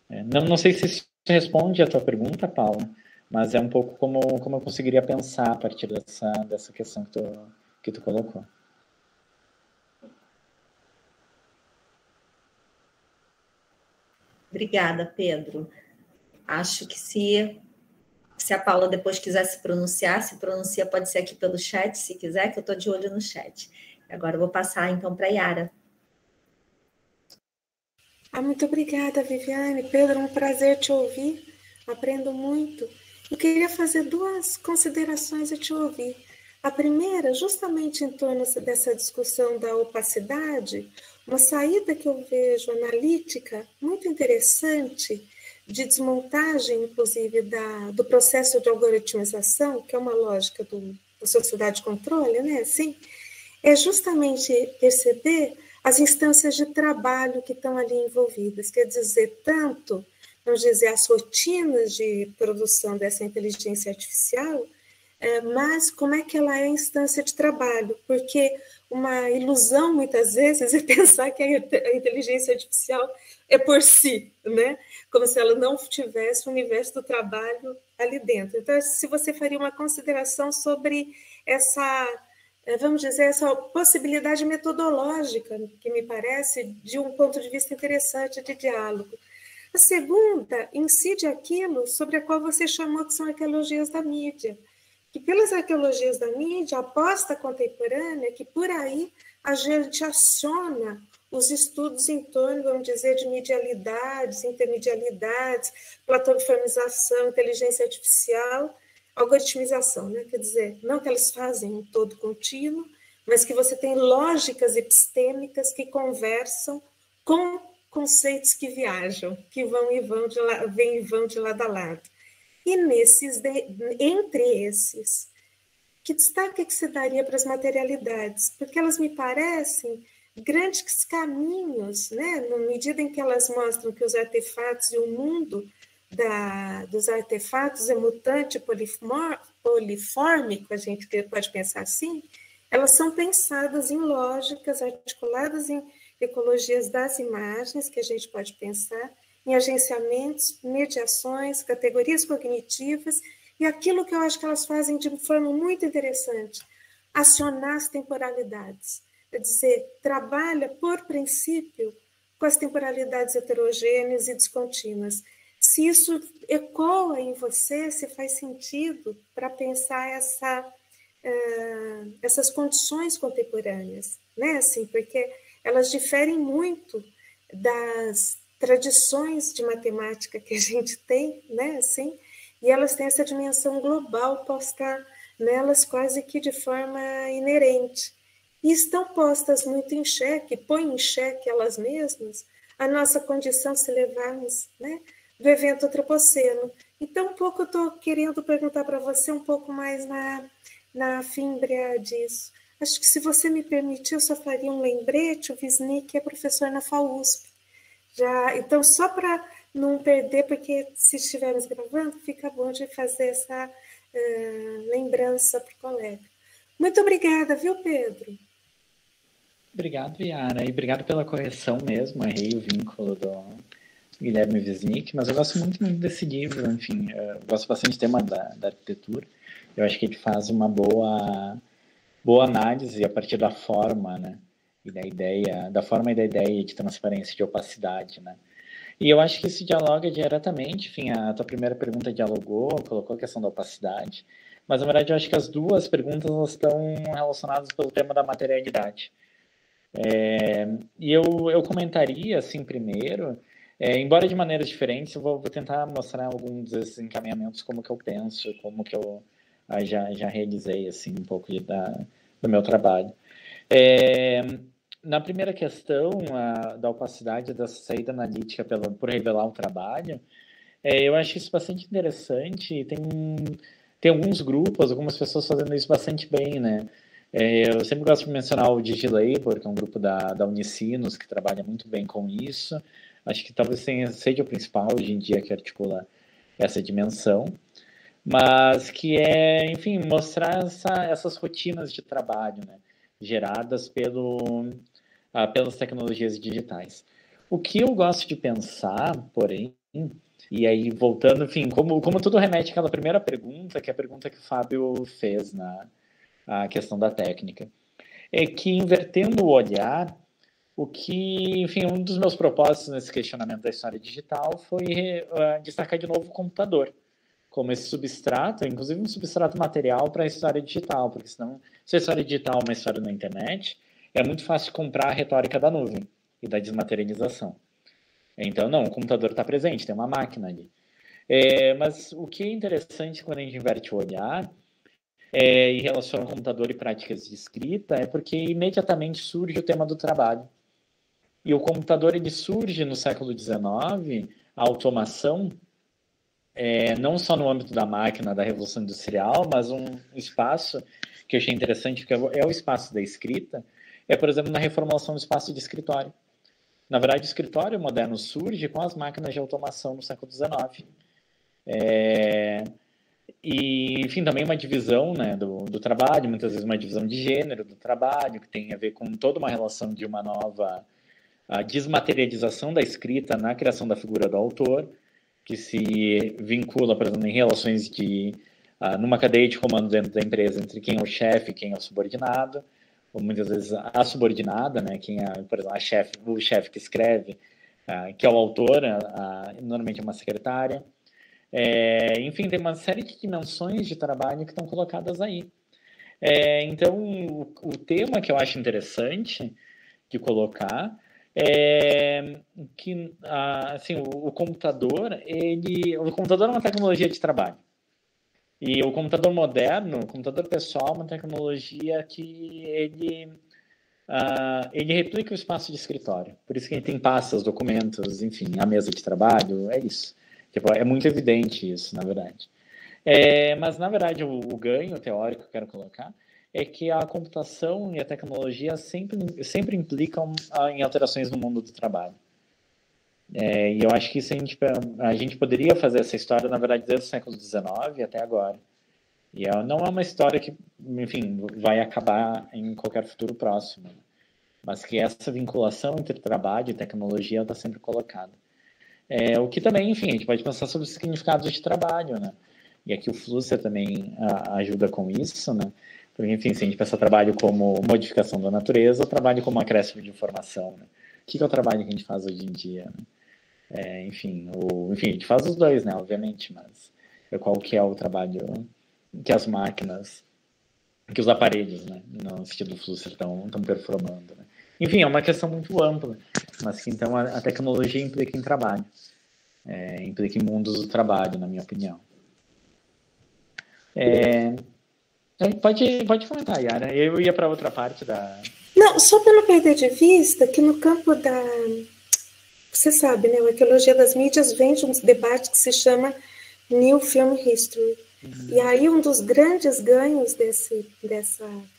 Não sei se isso responde a tua pergunta, Paula, mas é um pouco como eu conseguiria pensar a partir dessa questão que tu colocou. Obrigada, Pedro. Acho que se Se a Paula depois quiser se pronuncia, pode ser aqui pelo chat, se quiser, que eu estou de olho no chat. Agora eu vou passar, então, para a Yara. Muito obrigada, Viviane. Pedro, um prazer te ouvir. Aprendo muito. Eu queria fazer 2 considerações e te ouvir. A primeira, justamente em torno dessa discussão da opacidade, uma saída que eu vejo analítica muito interessante, de desmontagem, inclusive, do processo de algoritmização, que é uma lógica da sociedade de controle, né? Assim, é justamente perceber as instâncias de trabalho que estão ali envolvidas. Quer dizer, tanto, vamos dizer, as rotinas de produção dessa inteligência artificial, mas como é que ela é a instância de trabalho, porque uma ilusão, muitas vezes, é pensar que a inteligência artificial é por si, né? Como se ela não tivesse o universo do trabalho ali dentro. Então, se você faria uma consideração sobre essa, vamos dizer, essa possibilidade metodológica, que me parece de um ponto de vista interessante de diálogo. A segunda incide aquilo sobre a qual você chamou que são arqueologias da mídia, que pelas arqueologias da mídia, a aposta contemporânea, que por aí a gente aciona os estudos em torno, vamos dizer, de medialidades, intermedialidades, plataformização, inteligência artificial, algoritmização, né? Quer dizer, não que elas fazem um todo contínuo, mas que você tem lógicas epistêmicas que conversam com conceitos que viajam, que vão e vão vêm e vão de lado a lado. E entre esses, que destaque que se daria para as materialidades? Porque elas me parecem grandes caminhos, né? Na medida em que elas mostram que os artefatos e o mundo dos artefatos é mutante, polifórmico, a gente pode pensar assim, elas são pensadas em lógicas, articuladas em ecologias das imagens, que a gente pode pensar, em agenciamentos, mediações, categorias cognitivas, e aquilo que eu acho que elas fazem de forma muito interessante, acionar as temporalidades. Quer dizer, trabalha, por princípio, com as temporalidades heterogêneas e descontínuas. Se isso ecoa em você, se faz sentido para pensar essas condições contemporâneas, né? Assim, porque elas diferem muito das tradições de matemática que a gente tem, né? Assim, e elas têm essa dimensão global posta nelas quase que de forma inerente. E estão postas muito em xeque, põem em xeque elas mesmas a nossa condição, se levarmos, né, do evento antropoceno. Então, um pouco eu estou querendo perguntar para você um pouco mais na fímbria disso. Acho que, se você me permitir, eu só faria um lembrete. O Wisnik é professor na FAUSP. Então, só para não perder, porque se estivermos gravando, fica bom de fazer essa lembrança para o colega. Muito obrigada, viu, Pedro? Obrigado, Yara, e obrigado pela correção mesmo, errei o vínculo do Guilherme Wisnik, mas eu gosto muito desse livro, enfim, eu gosto bastante do tema da arquitetura, eu acho que ele faz uma boa análise a partir da forma, né, e da forma e da ideia de transparência e de opacidade, né. E eu acho que isso dialoga diretamente, enfim, a tua primeira pergunta colocou a questão da opacidade, mas na verdade eu acho que as duas perguntas elas estão relacionadas pelo tema da materialidade. E eu comentaria, assim, primeiro, embora de maneiras diferentes, eu vou tentar mostrar alguns desses encaminhamentos, como que eu penso, como que eu já realizei, assim, um pouco do meu trabalho. Na primeira questão, da opacidade da saída analítica por revelar o trabalho, eu acho isso bastante interessante e tem alguns grupos, algumas pessoas fazendo isso bastante bem, né? Eu sempre gosto de mencionar o DigiLabor, que é um grupo da Unicinos, que trabalha muito bem com isso. Acho que talvez seja o principal hoje em dia que articula essa dimensão, mas que enfim, mostrar essas rotinas de trabalho, né, geradas pelas tecnologias digitais. O que eu gosto de pensar, porém, e aí voltando, enfim, como tudo remete àquela primeira pergunta, que é a pergunta que o Fábio fez a questão da técnica, é que, invertendo o olhar, enfim, um dos meus propósitos nesse questionamento da história digital foi destacar de novo o computador como esse substrato, inclusive um substrato material para a história digital, porque senão, se a história digital é uma história na internet, é muito fácil comprar a retórica da nuvem e da desmaterialização. Então, não, o computador está presente, tem uma máquina ali. Mas o que é interessante quando a gente inverte o olhar e relaciona computador e práticas de escrita é porque imediatamente surge o tema do trabalho. E o computador ele surge no século XIX, a automação, não só no âmbito da máquina, da Revolução Industrial, mas um espaço que eu achei interessante, que é o espaço da escrita, por exemplo, na reformulação do espaço de escritório. Na verdade, o escritório moderno surge com as máquinas de automação no século XIX. E, enfim, também uma divisão, né, do trabalho, muitas vezes uma divisão de gênero do trabalho, que tem a ver com toda uma relação de uma nova desmaterialização da escrita na criação da figura do autor, que se vincula, por exemplo, em relações numa cadeia de comando dentro da empresa entre quem é o chefe e quem é o subordinado, ou muitas vezes a subordinada, né, quem é, por exemplo, o chefe que escreve, que é o autor, normalmente é uma secretária. Enfim, tem uma série de dimensões de trabalho que estão colocadas aí. Então, o tema que eu acho interessante de colocar é que assim, o computador é uma tecnologia de trabalho. E o computador moderno, o computador pessoal, é uma tecnologia que ele replica o espaço de escritório. Por isso que ele tem pastas, documentos, enfim, a mesa de trabalho, é isso. Tipo, é muito evidente isso, na verdade. Mas, na verdade, o ganho teórico que eu quero colocar é que a computação e a tecnologia sempre implicam em alterações no mundo do trabalho. E eu acho que isso a gente poderia fazer essa história, na verdade, desde o século XIX até agora. E não é uma história que, enfim, vai acabar em qualquer futuro próximo, mas que essa vinculação entre trabalho e tecnologia está sempre colocada. O que também, enfim, a gente pode pensar sobre os significados de trabalho, né? E aqui o Flusser também ajuda com isso, né? Porque, enfim, se a gente pensa trabalho como modificação da natureza, trabalho como acréscimo de informação, né? O que é o trabalho que a gente faz hoje em dia, né? Enfim, a gente faz os dois, né? Obviamente, mas qual que é o trabalho que as máquinas, que os aparelhos, né? No sentido do Flusser estão performando, né? Enfim, é uma questão muito ampla, mas que então a tecnologia implica em trabalho, implica em mundos do trabalho, na minha opinião. Pode comentar, Yara. Eu ia para outra parte da... Não, só para não perder de vista que no campo da... Você sabe, né? A arqueologia das mídias vem de um debate que se chama New Film History. E aí um dos grandes ganhos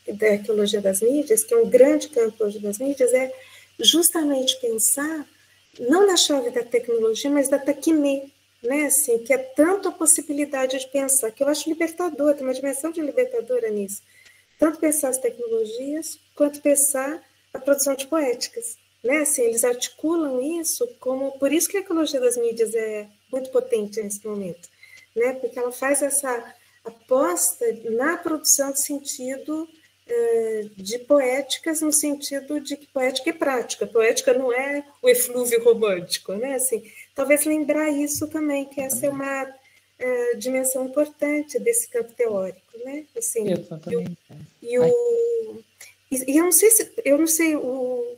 da arqueologia das mídias, que é um grande campo hoje das mídias, é justamente pensar, não na chave da tecnologia, mas da tecné, né? Assim, que é tanto a possibilidade de pensar, que eu acho libertador, tem uma dimensão de libertadora nisso. Tanto pensar as tecnologias, quanto pensar a produção de poéticas. Né? Assim, eles articulam isso como... Por isso que a arqueologia das mídias é muito potente nesse momento, né? Porque ela faz essa aposta na produção de sentido de poéticas, no sentido de que poética é prática. Poética não é o eflúvio romântico, né? Assim, talvez lembrar isso também, que essa é uma dimensão importante desse campo teórico, né? Assim, eu não sei o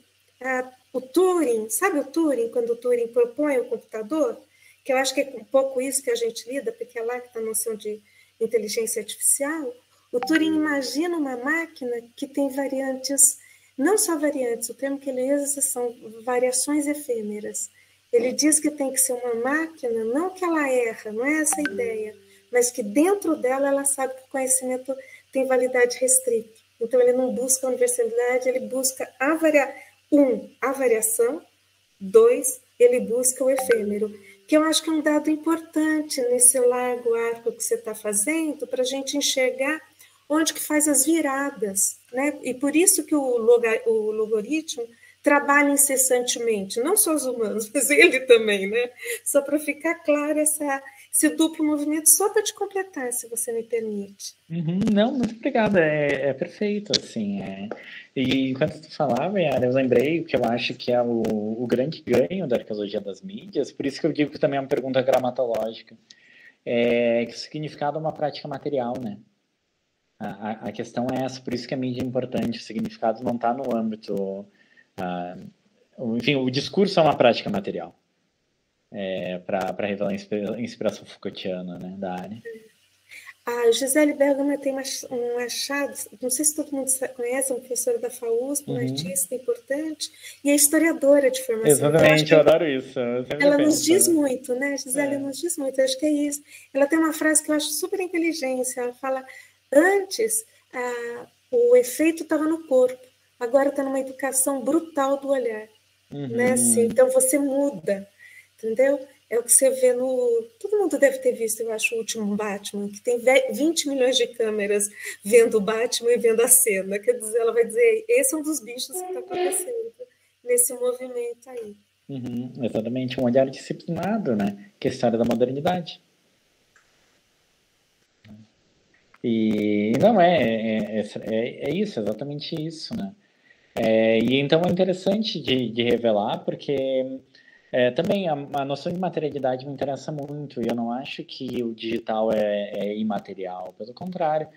Turing, sabe o Turing, quando o Turing propõe o computador, que eu acho que é um pouco isso que a gente lida, porque é lá que está a noção de inteligência artificial. O Turing imagina uma máquina que tem variantes, não só variantes, o termo que ele usa são variações efêmeras. Ele diz que tem que ser uma máquina, não que ela erra, não é essa a ideia, mas que dentro dela ela sabe que o conhecimento tem validade restrita. Então ele não busca a universalidade, ele busca a variação, 2, ele busca o efêmero, que eu acho que é um dado importante nesse largo arco que você está fazendo, para a gente enxergar onde que faz as viradas, né? E por isso que o logaritmo trabalha incessantemente, não só os humanos, mas ele também, né? Só para ficar claro esse duplo movimento, só para te completar, se você me permite. Não, muito obrigada, é perfeito, assim, E enquanto tu falava, Yara, eu lembrei o que eu acho que é o grande ganho da arqueologia das mídias, por isso que eu digo que também é uma pergunta gramatológica. que o significado é uma prática material, né? A questão é essa, por isso que a mídia é importante, o significado não está no âmbito... enfim, o discurso é uma prática material, para revelar a inspiração Foucaultiana, né, da área. A Gisele Bergman tem um achado, não sei se todo mundo conhece, é uma professora da FAUSP, uma artista importante, e é historiadora de formação. Exatamente, então, eu adoro isso. Ela nos diz muito, né? A Gisele nos diz muito, eu acho que é isso. Ela tem uma frase que eu acho super inteligente, ela fala, antes o efeito estava no corpo, agora está numa educação brutal do olhar. Né? Assim, então você muda, entendeu? É o que você vê no... Todo mundo deve ter visto, eu acho, o último Batman, que tem 20 milhões de câmeras vendo o Batman e vendo a cena. Quer dizer, ela vai dizer, esse é um dos bichos que está acontecendo nesse movimento aí. Exatamente, um olhar disciplinado, né? Que é a história da modernidade. E não é isso, exatamente isso, né? E então é interessante de revelar, porque também a noção de materialidade me interessa muito, e eu não acho que o digital é imaterial, pelo contrário.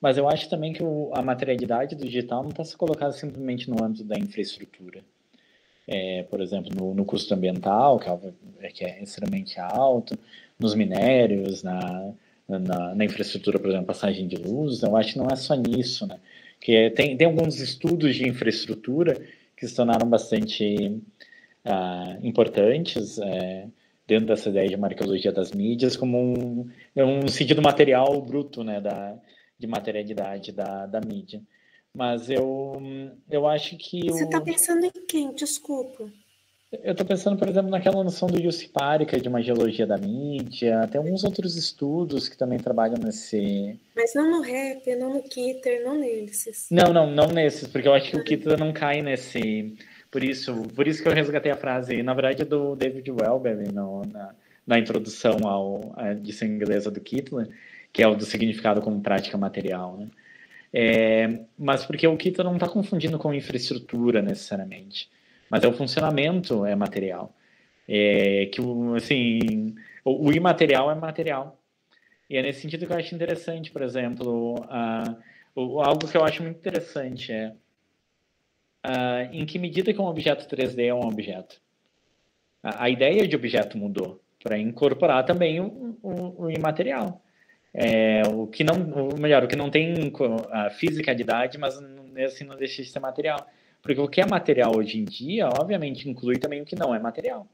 Mas eu acho também que a materialidade do digital não está se colocada simplesmente no âmbito da infraestrutura. Por exemplo, no custo ambiental, que é extremamente alto, nos minérios, na infraestrutura, por exemplo, passagem de luz. Eu acho que não é só nisso, né? Que tem alguns estudos de infraestrutura que se tornaram bastante importantes dentro dessa ideia de marcologia das mídias como um sentido material bruto, né, de materialidade da mídia. Mas eu acho que... Você está pensando em quem? Desculpa. Eu estou pensando, por exemplo, naquela noção do Jussi Parika, de uma geologia da mídia. Tem alguns outros estudos que também trabalham nesse... Mas não no Hepper, não no Kitter, não nesses. Não nesses, porque eu acho que o Kitter não cai nesse... Por isso que eu resgatei a frase, na verdade, do David Welbeck, na introdução à edição inglesa do Kittler, que é o do significado como prática material, né? Mas porque o Kittler não está confundindo com infraestrutura, necessariamente. Mas o funcionamento é material. O imaterial é material. E é nesse sentido que eu acho interessante, por exemplo, algo que eu acho muito interessante em que medida que um objeto 3D é um objeto. A ideia de objeto mudou para incorporar também o imaterial. O que não tem a fisicalidade, mas assim não deixa de ser material. Porque o que é material hoje em dia, obviamente, inclui também o que não é material.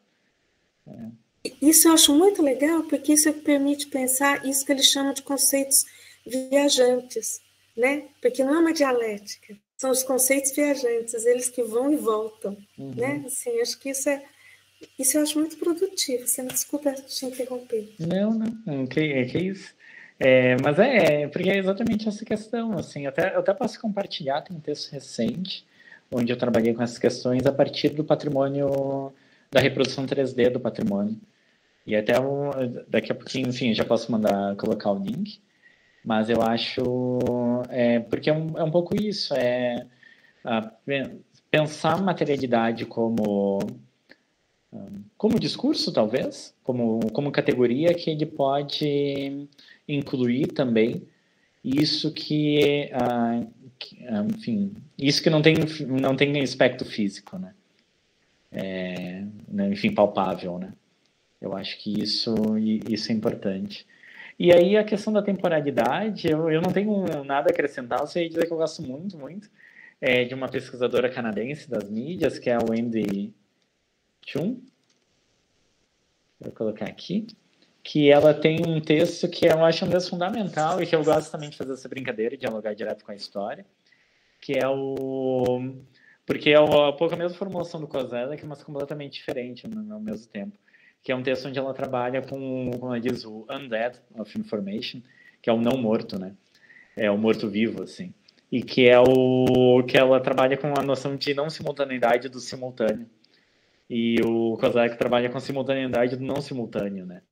Isso eu acho muito legal, porque isso permite pensar isso que eles chamam de conceitos viajantes, né? Porque não é uma dialética, são os conceitos viajantes, eles que vão e voltam, né? Assim, acho que isso eu acho muito produtivo. Você me desculpa te interromper. Não, que isso. Mas porque é exatamente essa questão, assim, eu até posso compartilhar, tem um texto recente, onde eu trabalhei com essas questões a partir do patrimônio, da reprodução 3D do patrimônio. E até daqui a pouquinho, enfim, já posso colocar o link, mas eu acho, porque é um pouco isso, pensar a materialidade como discurso, talvez, como categoria que ele pode incluir também isso enfim, isso que não tem aspecto físico, né? Enfim, palpável, né? Eu acho que isso é importante. E aí a questão da temporalidade, eu não tenho nada a acrescentar, eu sei dizer que eu gosto muito, muito de uma pesquisadora canadense das mídias, que é a Wendy Chun. Vou colocar aqui. Que ela tem um texto que eu acho um texto fundamental e que eu gosto também de fazer essa brincadeira, de dialogar direto com a história, que é porque é um pouco a mesma formulação do Kozelek, mas completamente diferente ao mesmo tempo, que é um texto onde ela trabalha como ela diz, o undead of information, que é o não morto, né? É o morto-vivo, assim. E que é que ela trabalha com a noção de não simultaneidade do simultâneo. E o Kozelek trabalha com a simultaneidade do não simultâneo, né?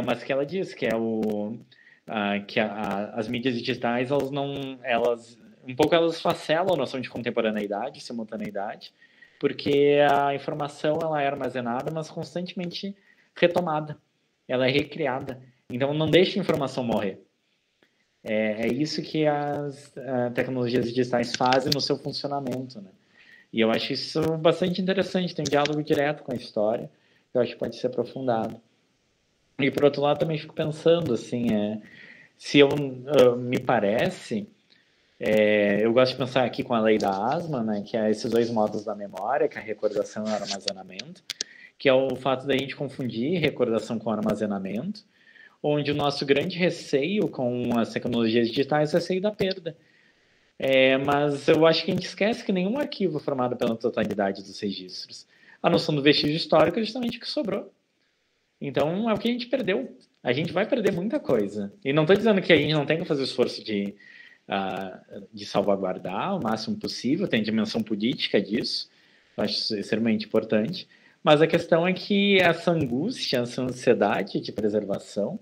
Mas que ela diz que que as mídias digitais, elas facelam a noção de contemporaneidade, simultaneidade, porque a informação ela é armazenada, mas constantemente retomada. ela é recriada. Então, não deixa a informação morrer. É isso que as tecnologias digitais fazem no seu funcionamento, né? E eu acho isso bastante interessante, tem um diálogo direto com a história, que eu acho que pode ser aprofundado. E, por outro lado, também fico pensando, assim, se me parece, eu gosto de pensar aqui com a lei da Asma, né, que é esses dois modos da memória, que é a recordação e o armazenamento, que é o fato da gente confundir recordação com armazenamento, onde o nosso grande receio com as tecnologias digitais é o receio da perda. Mas eu acho que a gente esquece que nenhum arquivo é formado pela totalidade dos registros. A noção do vestígio histórico é justamente o que sobrou. Então, é o que a gente perdeu. A gente vai perder muita coisa. E não estou dizendo que a gente não tem que fazer o esforço de salvaguardar o máximo possível, tem dimensão política disso, eu acho isso extremamente importante. Mas a questão é que essa angústia, essa ansiedade de preservação,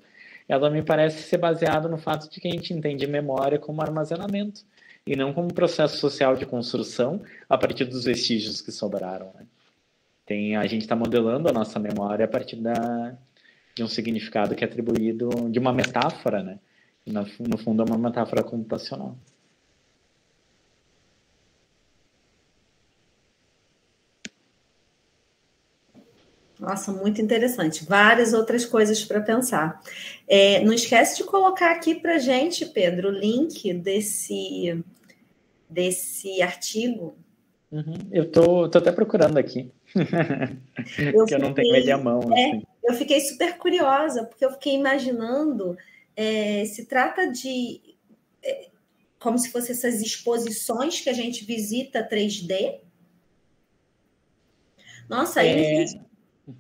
ela me parece ser baseada no fato de que a gente entende memória como armazenamento e não como processo social de construção a partir dos vestígios que sobraram, né? A gente está modelando a nossa memória a partir de um significado que é atribuído de uma metáfora, né? E no fundo é uma metáfora computacional. Nossa, muito interessante. Várias outras coisas para pensar. Não esquece de colocar aqui para a gente, Pedro, o link desse artigo. Eu tô até procurando aqui. Porque eu não tenho ele à mão. Assim. Eu fiquei super curiosa, porque eu fiquei imaginando, se trata de como se fossem essas exposições que a gente visita 3D. Nossa, aí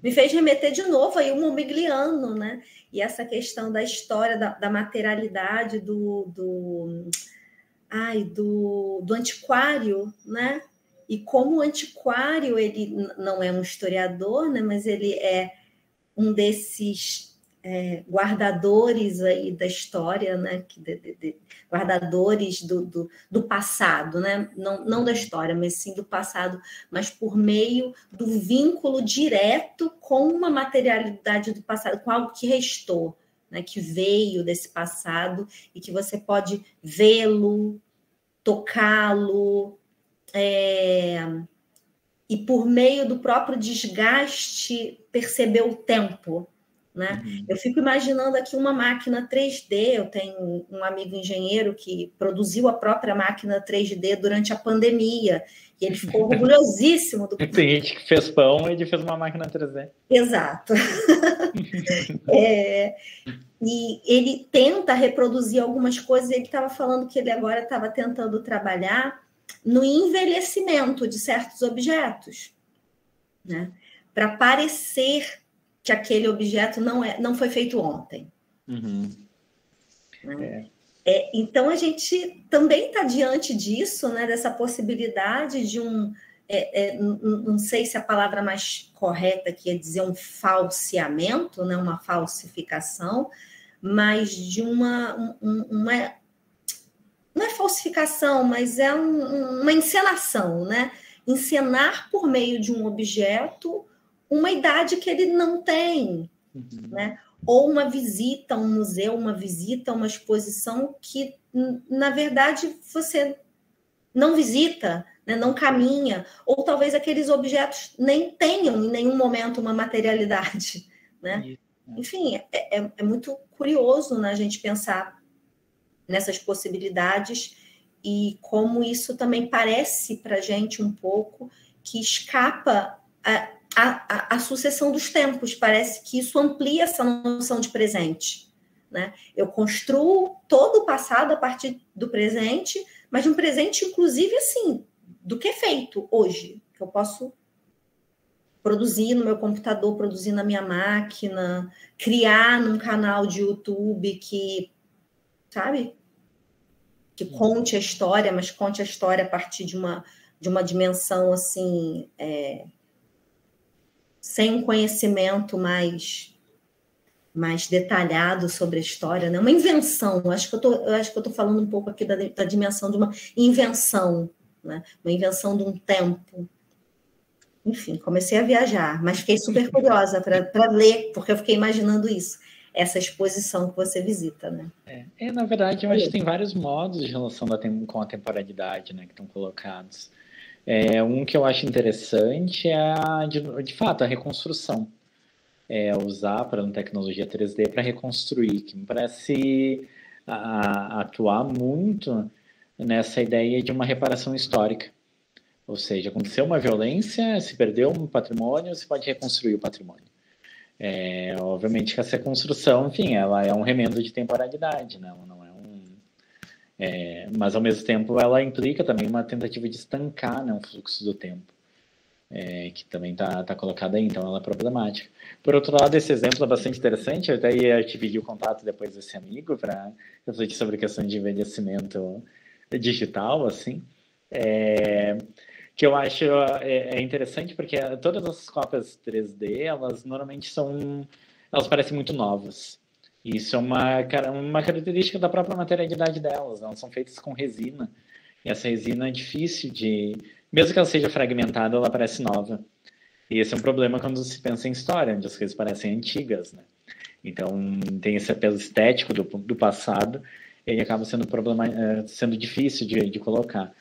me fez remeter de novo aí o Momigliano, né? E essa questão da história, da materialidade do antiquário, né? E como o antiquário, ele não é um historiador, né? Mas ele é um desses guardadores aí da história, né? Guardadores do passado, né? Não da história, mas sim do passado, mas por meio do vínculo direto com uma materialidade do passado, com algo que restou, né? Que veio desse passado e que você pode vê-lo, tocá-lo, e por meio do próprio desgaste perceber o tempo, né? Eu fico imaginando aqui uma máquina 3D. Eu tenho um amigo engenheiro que produziu a própria máquina 3D durante a pandemia e ele ficou orgulhosíssimo do... Tem gente que fez pão e ele fez uma máquina 3D. Exato. E ele tenta reproduzir algumas coisas. Ele estava falando que ele agora estava tentando trabalhar no envelhecimento de certos objetos, né? Para parecer que aquele objeto não foi feito ontem. Né? Então, a gente também está diante disso, né? Dessa possibilidade de não sei se a palavra mais correta aqui é dizer um falseamento, né? Uma falsificação, mas de uma não é falsificação, mas é uma encenação, né? Encenar por meio de um objeto uma idade que ele não tem, né? Ou uma visita a um museu, uma visita a uma exposição que, na verdade, você não visita, né? Não caminha, ou talvez aqueles objetos nem tenham em nenhum momento uma materialidade, né? Enfim, é muito curioso, né, a gente pensar nessas possibilidades e como isso também parece para a gente um pouco que escapa a sucessão dos tempos. Parece que isso amplia essa noção de presente, né? Eu construo todo o passado a partir do presente, mas de um presente, inclusive, assim, do que é feito hoje, que eu posso produzir no meu computador, produzir na minha máquina, criar num canal de YouTube que, sabe, que conte a história, mas conte a história a partir de uma dimensão, assim, sem um conhecimento mais detalhado sobre a história, né? Uma invenção. Eu acho que eu estou falando um pouco aqui da dimensão de uma invenção, né? Uma invenção de um tempo. enfim, comecei a viajar, mas fiquei super curiosa para ler, porque eu fiquei imaginando isso, essa exposição que você visita, né? Na verdade, eu acho que tem vários modos de relação com a temporalidade, né, que estão colocados. Um que eu acho interessante é, de fato, a reconstrução. Usar para uma tecnologia 3D para reconstruir, que me parece atuar muito nessa ideia de uma reparação histórica. Ou seja, aconteceu uma violência, se perdeu um patrimônio, se pode reconstruir o patrimônio. Obviamente que essa construção, enfim, ela é um remendo de temporalidade, né? Ela não mas ao mesmo tempo ela implica também uma tentativa de estancar, né, um fluxo do tempo, que também está colocado aí, então ela é problemática. Por outro lado, esse exemplo é bastante interessante, eu até ia te pedir o contato depois desse amigo para refletir sobre a questão de envelhecimento digital, assim, que eu acho interessante porque todas as cópias 3D, elas normalmente elas parecem muito novas. Isso é uma característica da própria materialidade delas, elas são feitas com resina, e essa resina é difícil mesmo que ela seja fragmentada, ela parece nova. E esse é um problema quando se pensa em história, onde as coisas parecem antigas, né? Então, tem esse apelo estético do passado, ele acaba sendo difícil de colocar.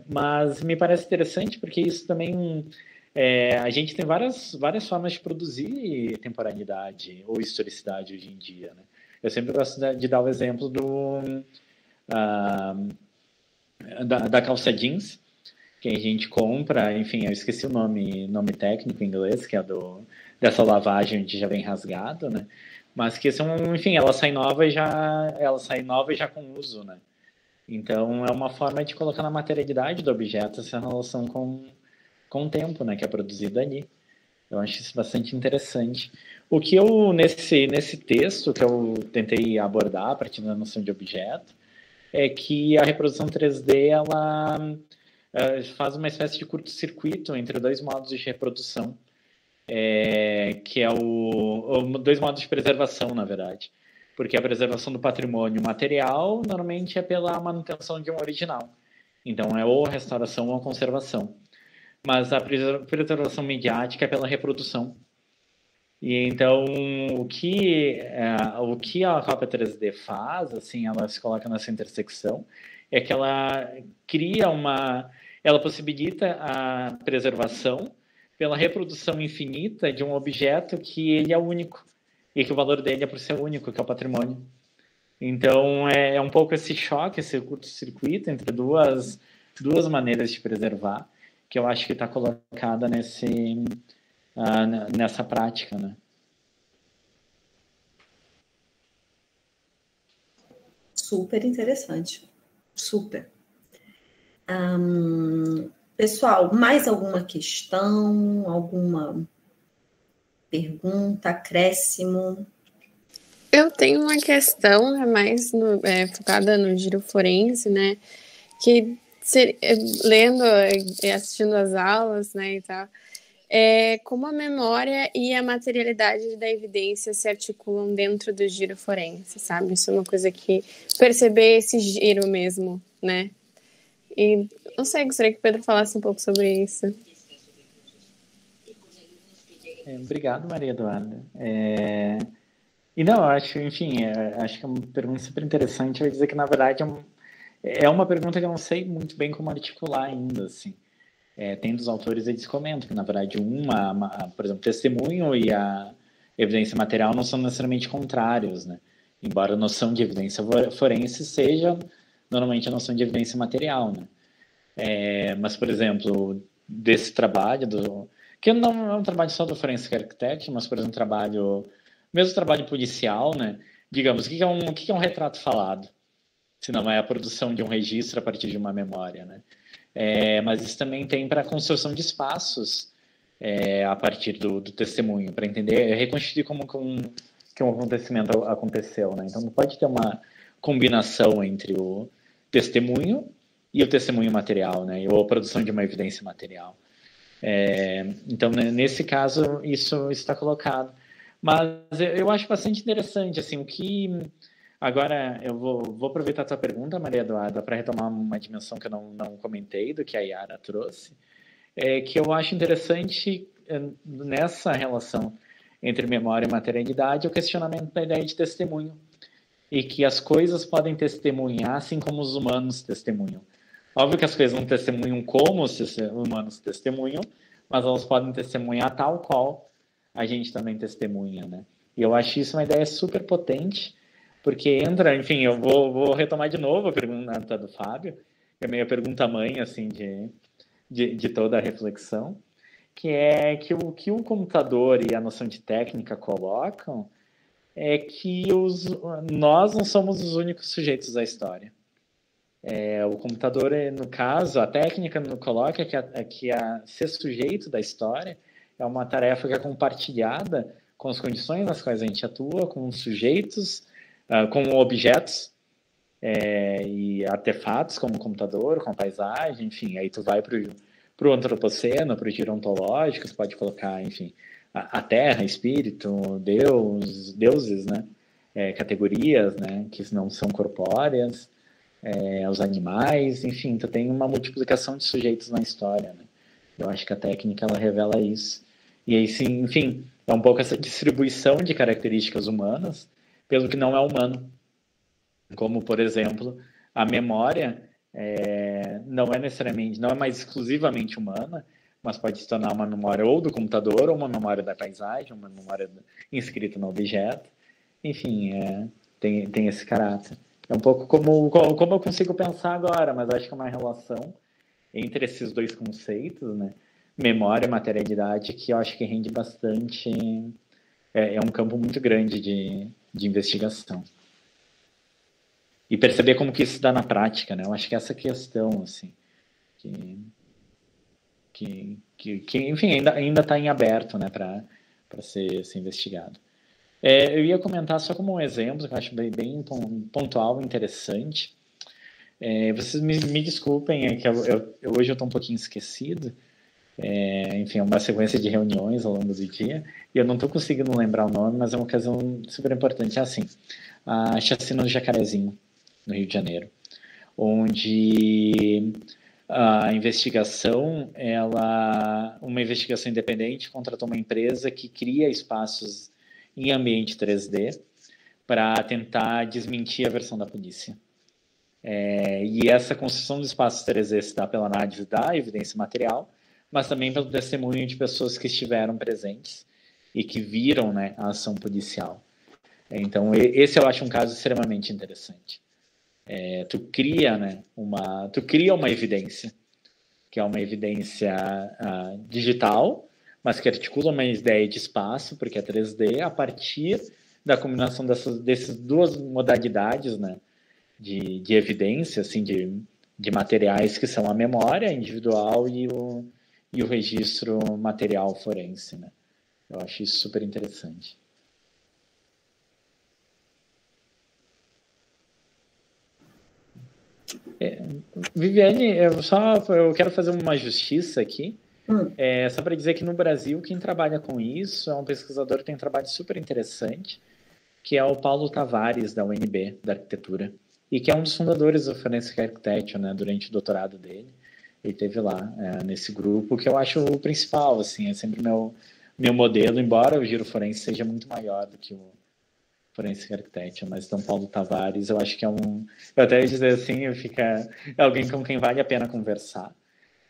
Mas me parece interessante porque isso também... a gente tem várias formas de produzir temporalidade ou historicidade hoje em dia, né? Eu sempre gosto de dar o exemplo da calça jeans, que a gente compra, enfim, eu esqueci o nome técnico em inglês, que é dessa lavagem onde já vem rasgado, né? Mas que enfim, ela sai nova e já com uso, né? Então, é uma forma de colocar na materialidade do objeto essa relação com o tempo, né, que é produzido ali. Eu acho isso bastante interessante. O que eu, nesse texto que eu tentei abordar a partir da noção de objeto, é que a reprodução 3D, ela faz uma espécie de curto-circuito entre dois modos de reprodução, que dois modos de preservação, na verdade. Porque a preservação do patrimônio material, normalmente, é pela manutenção de um original. Então, é ou a restauração ou a conservação. Mas a preservação midiática é pela reprodução. E então, o que a cópia 3D faz, assim, ela se coloca nessa intersecção, é que ela cria ela possibilita a preservação pela reprodução infinita de um objeto que ele é único, e que o valor dele é por ser único, que é o patrimônio. Então, é um pouco esse choque, esse curto-circuito entre duas maneiras de preservar, que eu acho que está colocada nessa prática, né? Super interessante. Super. Pessoal, mais alguma questão? Alguma pergunta, acréscimo? Eu tenho uma questão, mais focada no giro forense, né? Que lendo e assistindo as aulas, né, e tal, como a memória e a materialidade da evidência se articulam dentro do giro forense, sabe? Isso é uma coisa que perceber esse giro mesmo, né? E não sei, gostaria que o Pedro falasse um pouco sobre isso. Obrigado, Maria Eduarda. E não, eu acho, enfim, acho que é uma pergunta super interessante. Eu ia dizer que, na verdade, é uma pergunta que eu não sei muito bem como articular ainda, assim. Tem dos autores, eles comentam que, na verdade, por exemplo, testemunho e a evidência material não são necessariamente contrários, né? Embora a noção de evidência forense seja, normalmente, a noção de evidência material, né? Mas, por exemplo, desse trabalho, que não é um trabalho só do Forensic Architect, mas, por exemplo, mesmo trabalho policial, né? Digamos, o que é um retrato falado? Se não é a produção de um registro a partir de uma memória, né? Mas isso também tem para a construção de espaços a partir do testemunho, para entender, reconstituir como que um acontecimento aconteceu, né? Então, pode ter uma combinação entre o testemunho e o testemunho material, né? Ou a produção de uma evidência material. Então, nesse caso, isso está colocado. Mas eu acho bastante interessante, assim, o que... Agora, eu vou aproveitar a tua pergunta, Maria Eduarda, para retomar uma dimensão que eu não comentei, do que a Yara trouxe, que eu acho interessante nessa relação entre memória e materialidade é o questionamento da ideia de testemunho, e que as coisas podem testemunhar assim como os humanos testemunham. Óbvio que as coisas não testemunham como os humanos testemunham, mas elas podem testemunhar tal qual a gente também testemunha, né? E eu acho isso uma ideia super potente, porque entra, enfim, eu vou retomar de novo a pergunta do Fábio, que é meio a pergunta mãe, assim, de toda a reflexão, que é que o que o computador e a noção de técnica colocam é que nós não somos os únicos sujeitos da história. O computador, no caso, a técnica nos coloca que ser sujeito da história é uma tarefa que é compartilhada com as condições nas quais a gente atua, com os sujeitos, com objetos e artefatos, como o computador, com a paisagem, enfim, aí tu vai para o antropoceno, para o gerontológico, você pode colocar, enfim, a terra, espírito, deuses, né? Categorias, né? Que não são corpóreas, os animais, enfim, tu tem uma multiplicação de sujeitos na história, né? Eu acho que a técnica, ela revela isso. E aí, sim, enfim, é um pouco essa distribuição de características humanas pelo que não é humano. Como, por exemplo, a memória não é mais exclusivamente humana, mas pode se tornar uma memória ou do computador, ou uma memória da paisagem, uma memória inscrita no objeto. Enfim, tem esse caráter. É um pouco como eu consigo pensar agora, mas acho que é uma relação entre esses dois conceitos, né? Memória e materialidade, que eu acho que rende bastante. É um campo muito grande de investigação. E perceber como que isso se dá na prática, né? Eu acho que essa questão, assim, que enfim, ainda está em aberto, né, para ser investigado. Eu ia comentar só como um exemplo, que eu acho bem pontual e interessante. Vocês me desculpem, é que hoje eu estou um pouquinho esquecido. Enfim, é uma sequência de reuniões ao longo do dia, e eu não estou conseguindo lembrar o nome, mas é uma ocasião super importante. É assim, a chacina do Jacarezinho, no Rio de Janeiro, onde a investigação, uma investigação independente, contratou uma empresa que cria espaços em ambiente 3D para tentar desmentir a versão da polícia. E essa construção dos espaços 3D se dá pela análise da evidência material, mas também pelo testemunho de pessoas que estiveram presentes e que viram, né, a ação policial. Então, esse eu acho um caso extremamente interessante. Tu cria uma evidência, que é uma evidência digital, mas que articula uma ideia de espaço, porque é 3D, a partir da combinação dessas duas modalidades, né, de evidência, assim, de materiais que são a memória individual e o registro material forense, né? Eu acho isso super interessante. Viviane, eu quero fazer uma justiça aqui. Só para dizer que no Brasil, quem trabalha com isso é um pesquisador que tem um trabalho super interessante, que é o Paulo Tavares, da UNB, da arquitetura, e que é um dos fundadores do Forensic Architecture, né, durante o doutorado dele. Ele esteve lá nesse grupo, que eu acho o principal, assim, é sempre meu modelo, embora o giro forense seja muito maior do que o Forensic Architecture, mas então Paulo Tavares, eu acho que eu até ia dizer assim, é alguém com quem vale a pena conversar,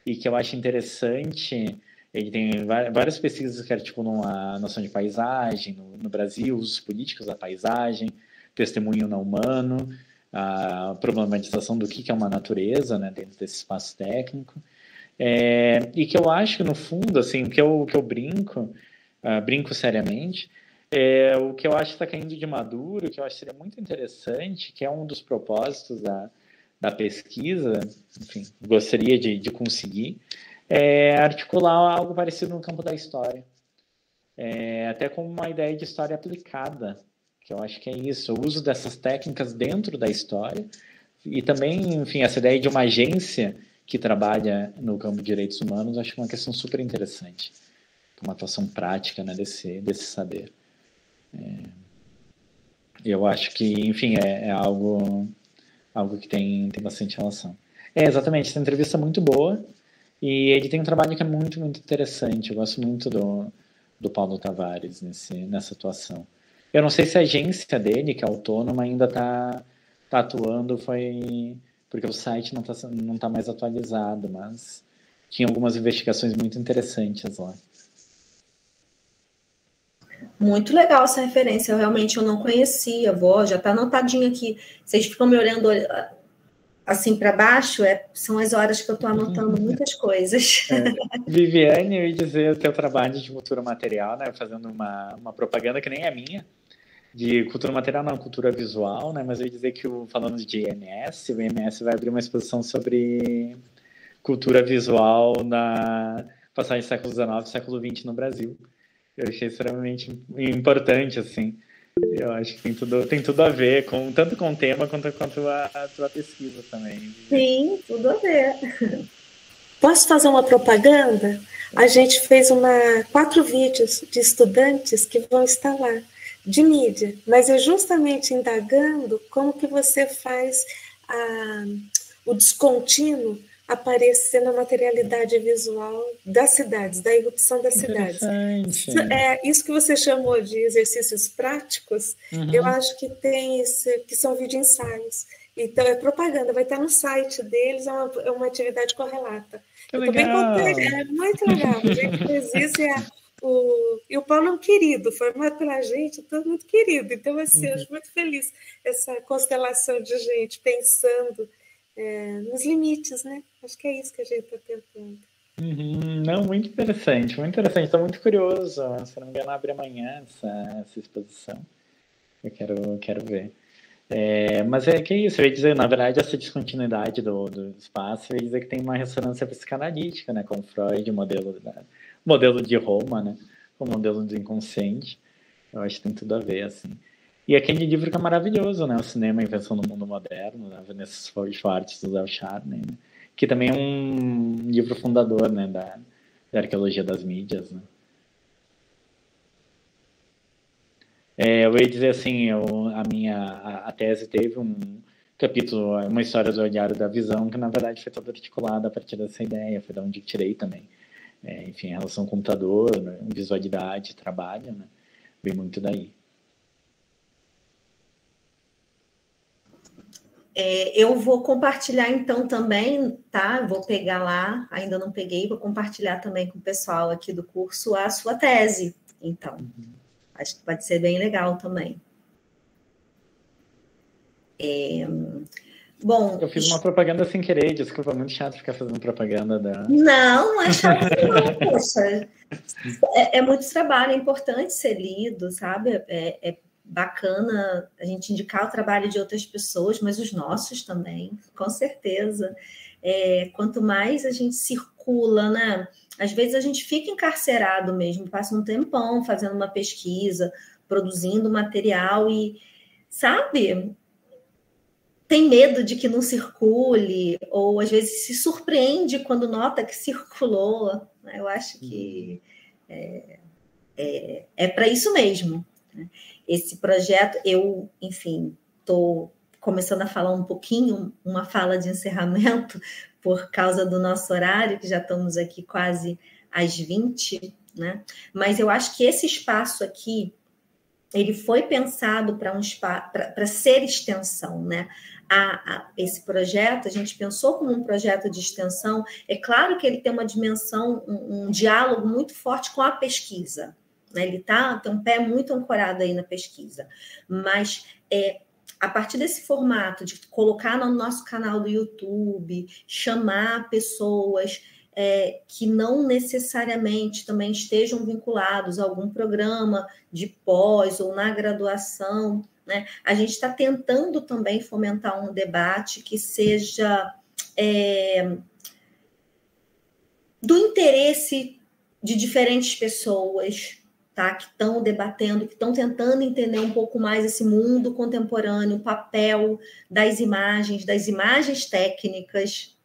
e que eu acho interessante. Ele tem várias pesquisas que articulam a noção de paisagem no Brasil, usos políticos da paisagem, testemunho não humano, a problematização do que é uma natureza, né, dentro desse espaço técnico. E que eu acho que, no fundo, assim, o que eu brinco seriamente, o que eu acho que está caindo de maduro, que eu acho que seria muito interessante, que é um dos propósitos da pesquisa, enfim, gostaria de conseguir, articular algo parecido no campo da história. Até como uma ideia de história aplicada, que eu acho que é isso, o uso dessas técnicas dentro da história, e também, enfim, essa ideia de uma agência que trabalha no campo de direitos humanos, acho que é uma questão super interessante, uma atuação prática, né, desse saber. Eu acho que, enfim, é algo que tem bastante relação. Exatamente, essa entrevista é muito boa, E ele tem um trabalho que é muito, muito interessante. Eu gosto muito do Paulo Tavares nessa atuação. Eu não sei se a agência dele, que é autônoma, ainda está atuando, porque o site não tá mais atualizado, mas tinha algumas investigações muito interessantes lá. Muito legal essa referência, realmente eu não conhecia, já está anotadinho aqui. Vocês ficam me olhando assim para baixo, são as horas que eu estou anotando muitas coisas. Viviane, eu ia dizer o teu trabalho de cultura material, né, fazendo uma propaganda que nem é minha, de cultura material, não, cultura visual, né, mas eu ia dizer que, falando de IMS, o IMS vai abrir uma exposição sobre cultura visual na passagem do século XIX e século XX no Brasil. Eu achei extremamente importante, assim. Eu acho que tem tudo a ver, tanto com o tema quanto a tua pesquisa também. Sim, tudo a ver. Posso fazer uma propaganda? A gente fez 4 vídeos de estudantes que vão estar lá, de mídia, mas é justamente indagando como que você faz o descontínuo aparecer na materialidade visual das cidades, da irrupção das cidades. Isso que você chamou de exercícios práticos, eu acho que que são vídeo-ensaios. Então, é propaganda, vai estar no site deles, é uma atividade correlata. Eu tô bem contente, é muito legal. A gente fez isso e o Paulo é um querido, formado pela gente, todo muito querido. Então, assim, eu acho muito feliz essa constelação de gente pensando nos limites, né? Acho que é isso que a gente está tentando. Não, muito interessante, muito interessante. Estou muito curioso. Se não me engano, abre amanhã essa exposição. Eu quero ver. Mas que é isso, eu ia dizer, na verdade, essa descontinuidade do espaço, eu ia dizer que tem uma ressonância psicanalítica, né? Com Freud, modelo de Roma, né? O modelo do inconsciente. Eu acho que tem tudo a ver, assim. E aquele livro que é maravilhoso, né? O Cinema, a Invenção do Mundo Moderno, da Vanessa Schwartz, do Zé Charney, né? Que também é um livro fundador, né? Da arqueologia das mídias, né? Eu ia dizer assim, a tese teve um capítulo, uma história do olhar e da visão, que na verdade foi toda articulada a partir dessa ideia, foi da onde eu tirei também. Enfim, a relação computador, né? Visualidade, trabalho, né? Vem muito daí. Eu vou compartilhar então também, tá? Vou pegar lá, ainda não peguei, vou compartilhar também com o pessoal aqui do curso a sua tese. Então, acho que pode ser bem legal também. Bom, eu fiz uma propaganda sem querer, desculpa, muito chato ficar fazendo propaganda da... Não é chato não, poxa. É muito trabalho, é importante ser lido, sabe? É bacana a gente indicar o trabalho de outras pessoas, mas os nossos também, com certeza. Quanto mais a gente circula, né? Às vezes a gente fica encarcerado mesmo, passa um tempão fazendo uma pesquisa, produzindo material e, sabe, tem medo de que não circule, ou às vezes se surpreende quando nota que circulou. Eu acho que é para isso mesmo. Esse projeto, enfim, estou começando a falar um pouquinho, uma fala de encerramento, por causa do nosso horário, que já estamos aqui quase às 20, né? Mas eu acho que esse espaço aqui, ele foi pensado para ser extensão, né? Esse projeto, a gente pensou como um projeto de extensão. É claro que ele tem uma dimensão, um diálogo muito forte com a pesquisa, né? Ele tem um pé muito ancorado aí na pesquisa, mas a partir desse formato de colocar no nosso canal do YouTube, chamar pessoas que não necessariamente também estejam vinculados a algum programa de pós ou na graduação, né? A gente está tentando também fomentar um debate que seja do interesse de diferentes pessoas, tá? Que estão debatendo, que estão tentando entender um pouco mais esse mundo contemporâneo, o papel das imagens técnicas,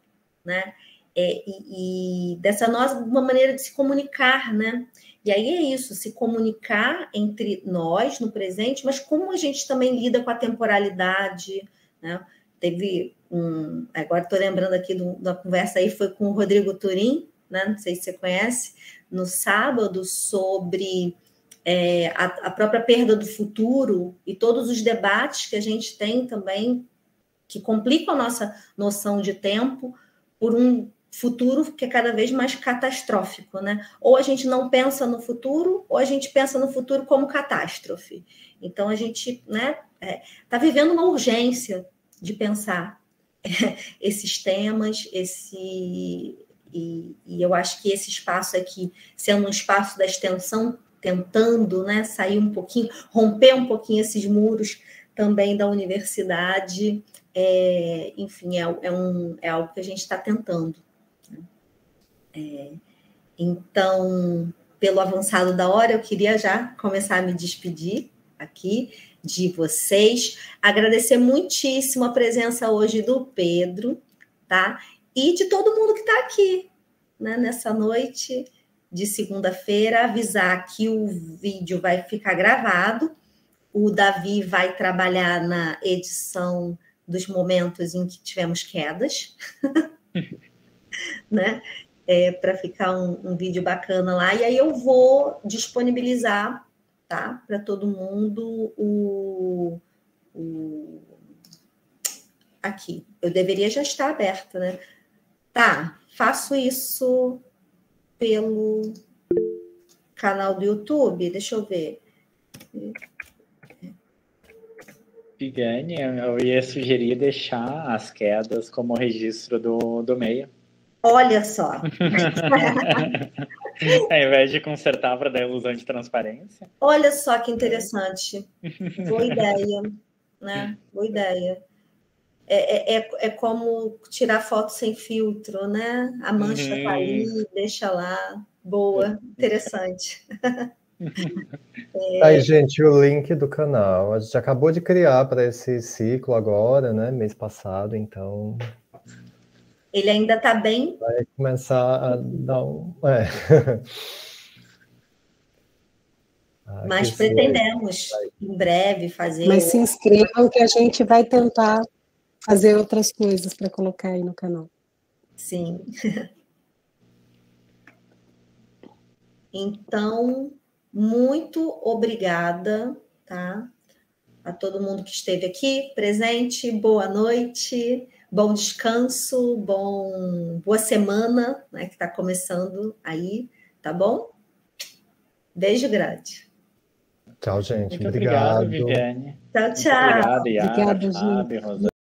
né? E dessa uma maneira de se comunicar, né? E aí é isso, se comunicar entre nós no presente, mas como a gente também lida com a temporalidade, né? teve agora estou lembrando aqui da conversa aí, foi com o Rodrigo Turim, né? Não sei se você conhece, no sábado, sobre a própria perda do futuro e todos os debates que a gente tem também, que complicam a nossa noção de tempo, por um futuro que é cada vez mais catastrófico, né? Ou a gente não pensa no futuro, ou a gente pensa no futuro como catástrofe. Então, a gente, né, tá vivendo uma urgência de pensar esses temas, e eu acho que esse espaço aqui, sendo um espaço da extensão, tentando, né, sair um pouquinho, romper um pouquinho esses muros também da universidade, enfim, é algo que a gente está tentando. Então, pelo avançado da hora, eu queria já começar a me despedir aqui de vocês, agradecer muitíssimo a presença hoje do Pedro, tá? E de todo mundo que está aqui, né, nessa noite de segunda-feira, avisar que o vídeo vai ficar gravado, o Davi vai trabalhar na edição dos momentos em que tivemos quedas, né? Para ficar um vídeo bacana lá, e aí eu vou disponibilizar, tá, para todo mundo aqui. Eu deveria já estar aberta, né? Tá, faço isso pelo canal do YouTube, deixa eu ver. Viviane, eu ia sugerir deixar as quedas como registro do meio. Olha só. Ao invés de consertar para dar ilusão de transparência. Olha só que interessante. Boa ideia, né? Boa ideia. É como tirar foto sem filtro, né? A mancha tá ali, deixa lá. Boa, interessante. Aí, gente, o link do canal. A gente acabou de criar para esse ciclo agora, né? Mês passado, então... Ele ainda está bem... Vai começar a dar um... Mas pretendemos, em breve, fazer... Mas se inscrevam que a gente vai tentar fazer outras coisas para colocar aí no canal. Sim. Então, muito obrigada, tá? A todo mundo que esteve aqui, presente, boa noite, bom descanso, boa semana, né, que está começando aí, tá bom? Beijo grande. Tchau, gente. Muito obrigado, Viviane. Tchau, tchau. Muito obrigado, Yara, Fábio, Rosana.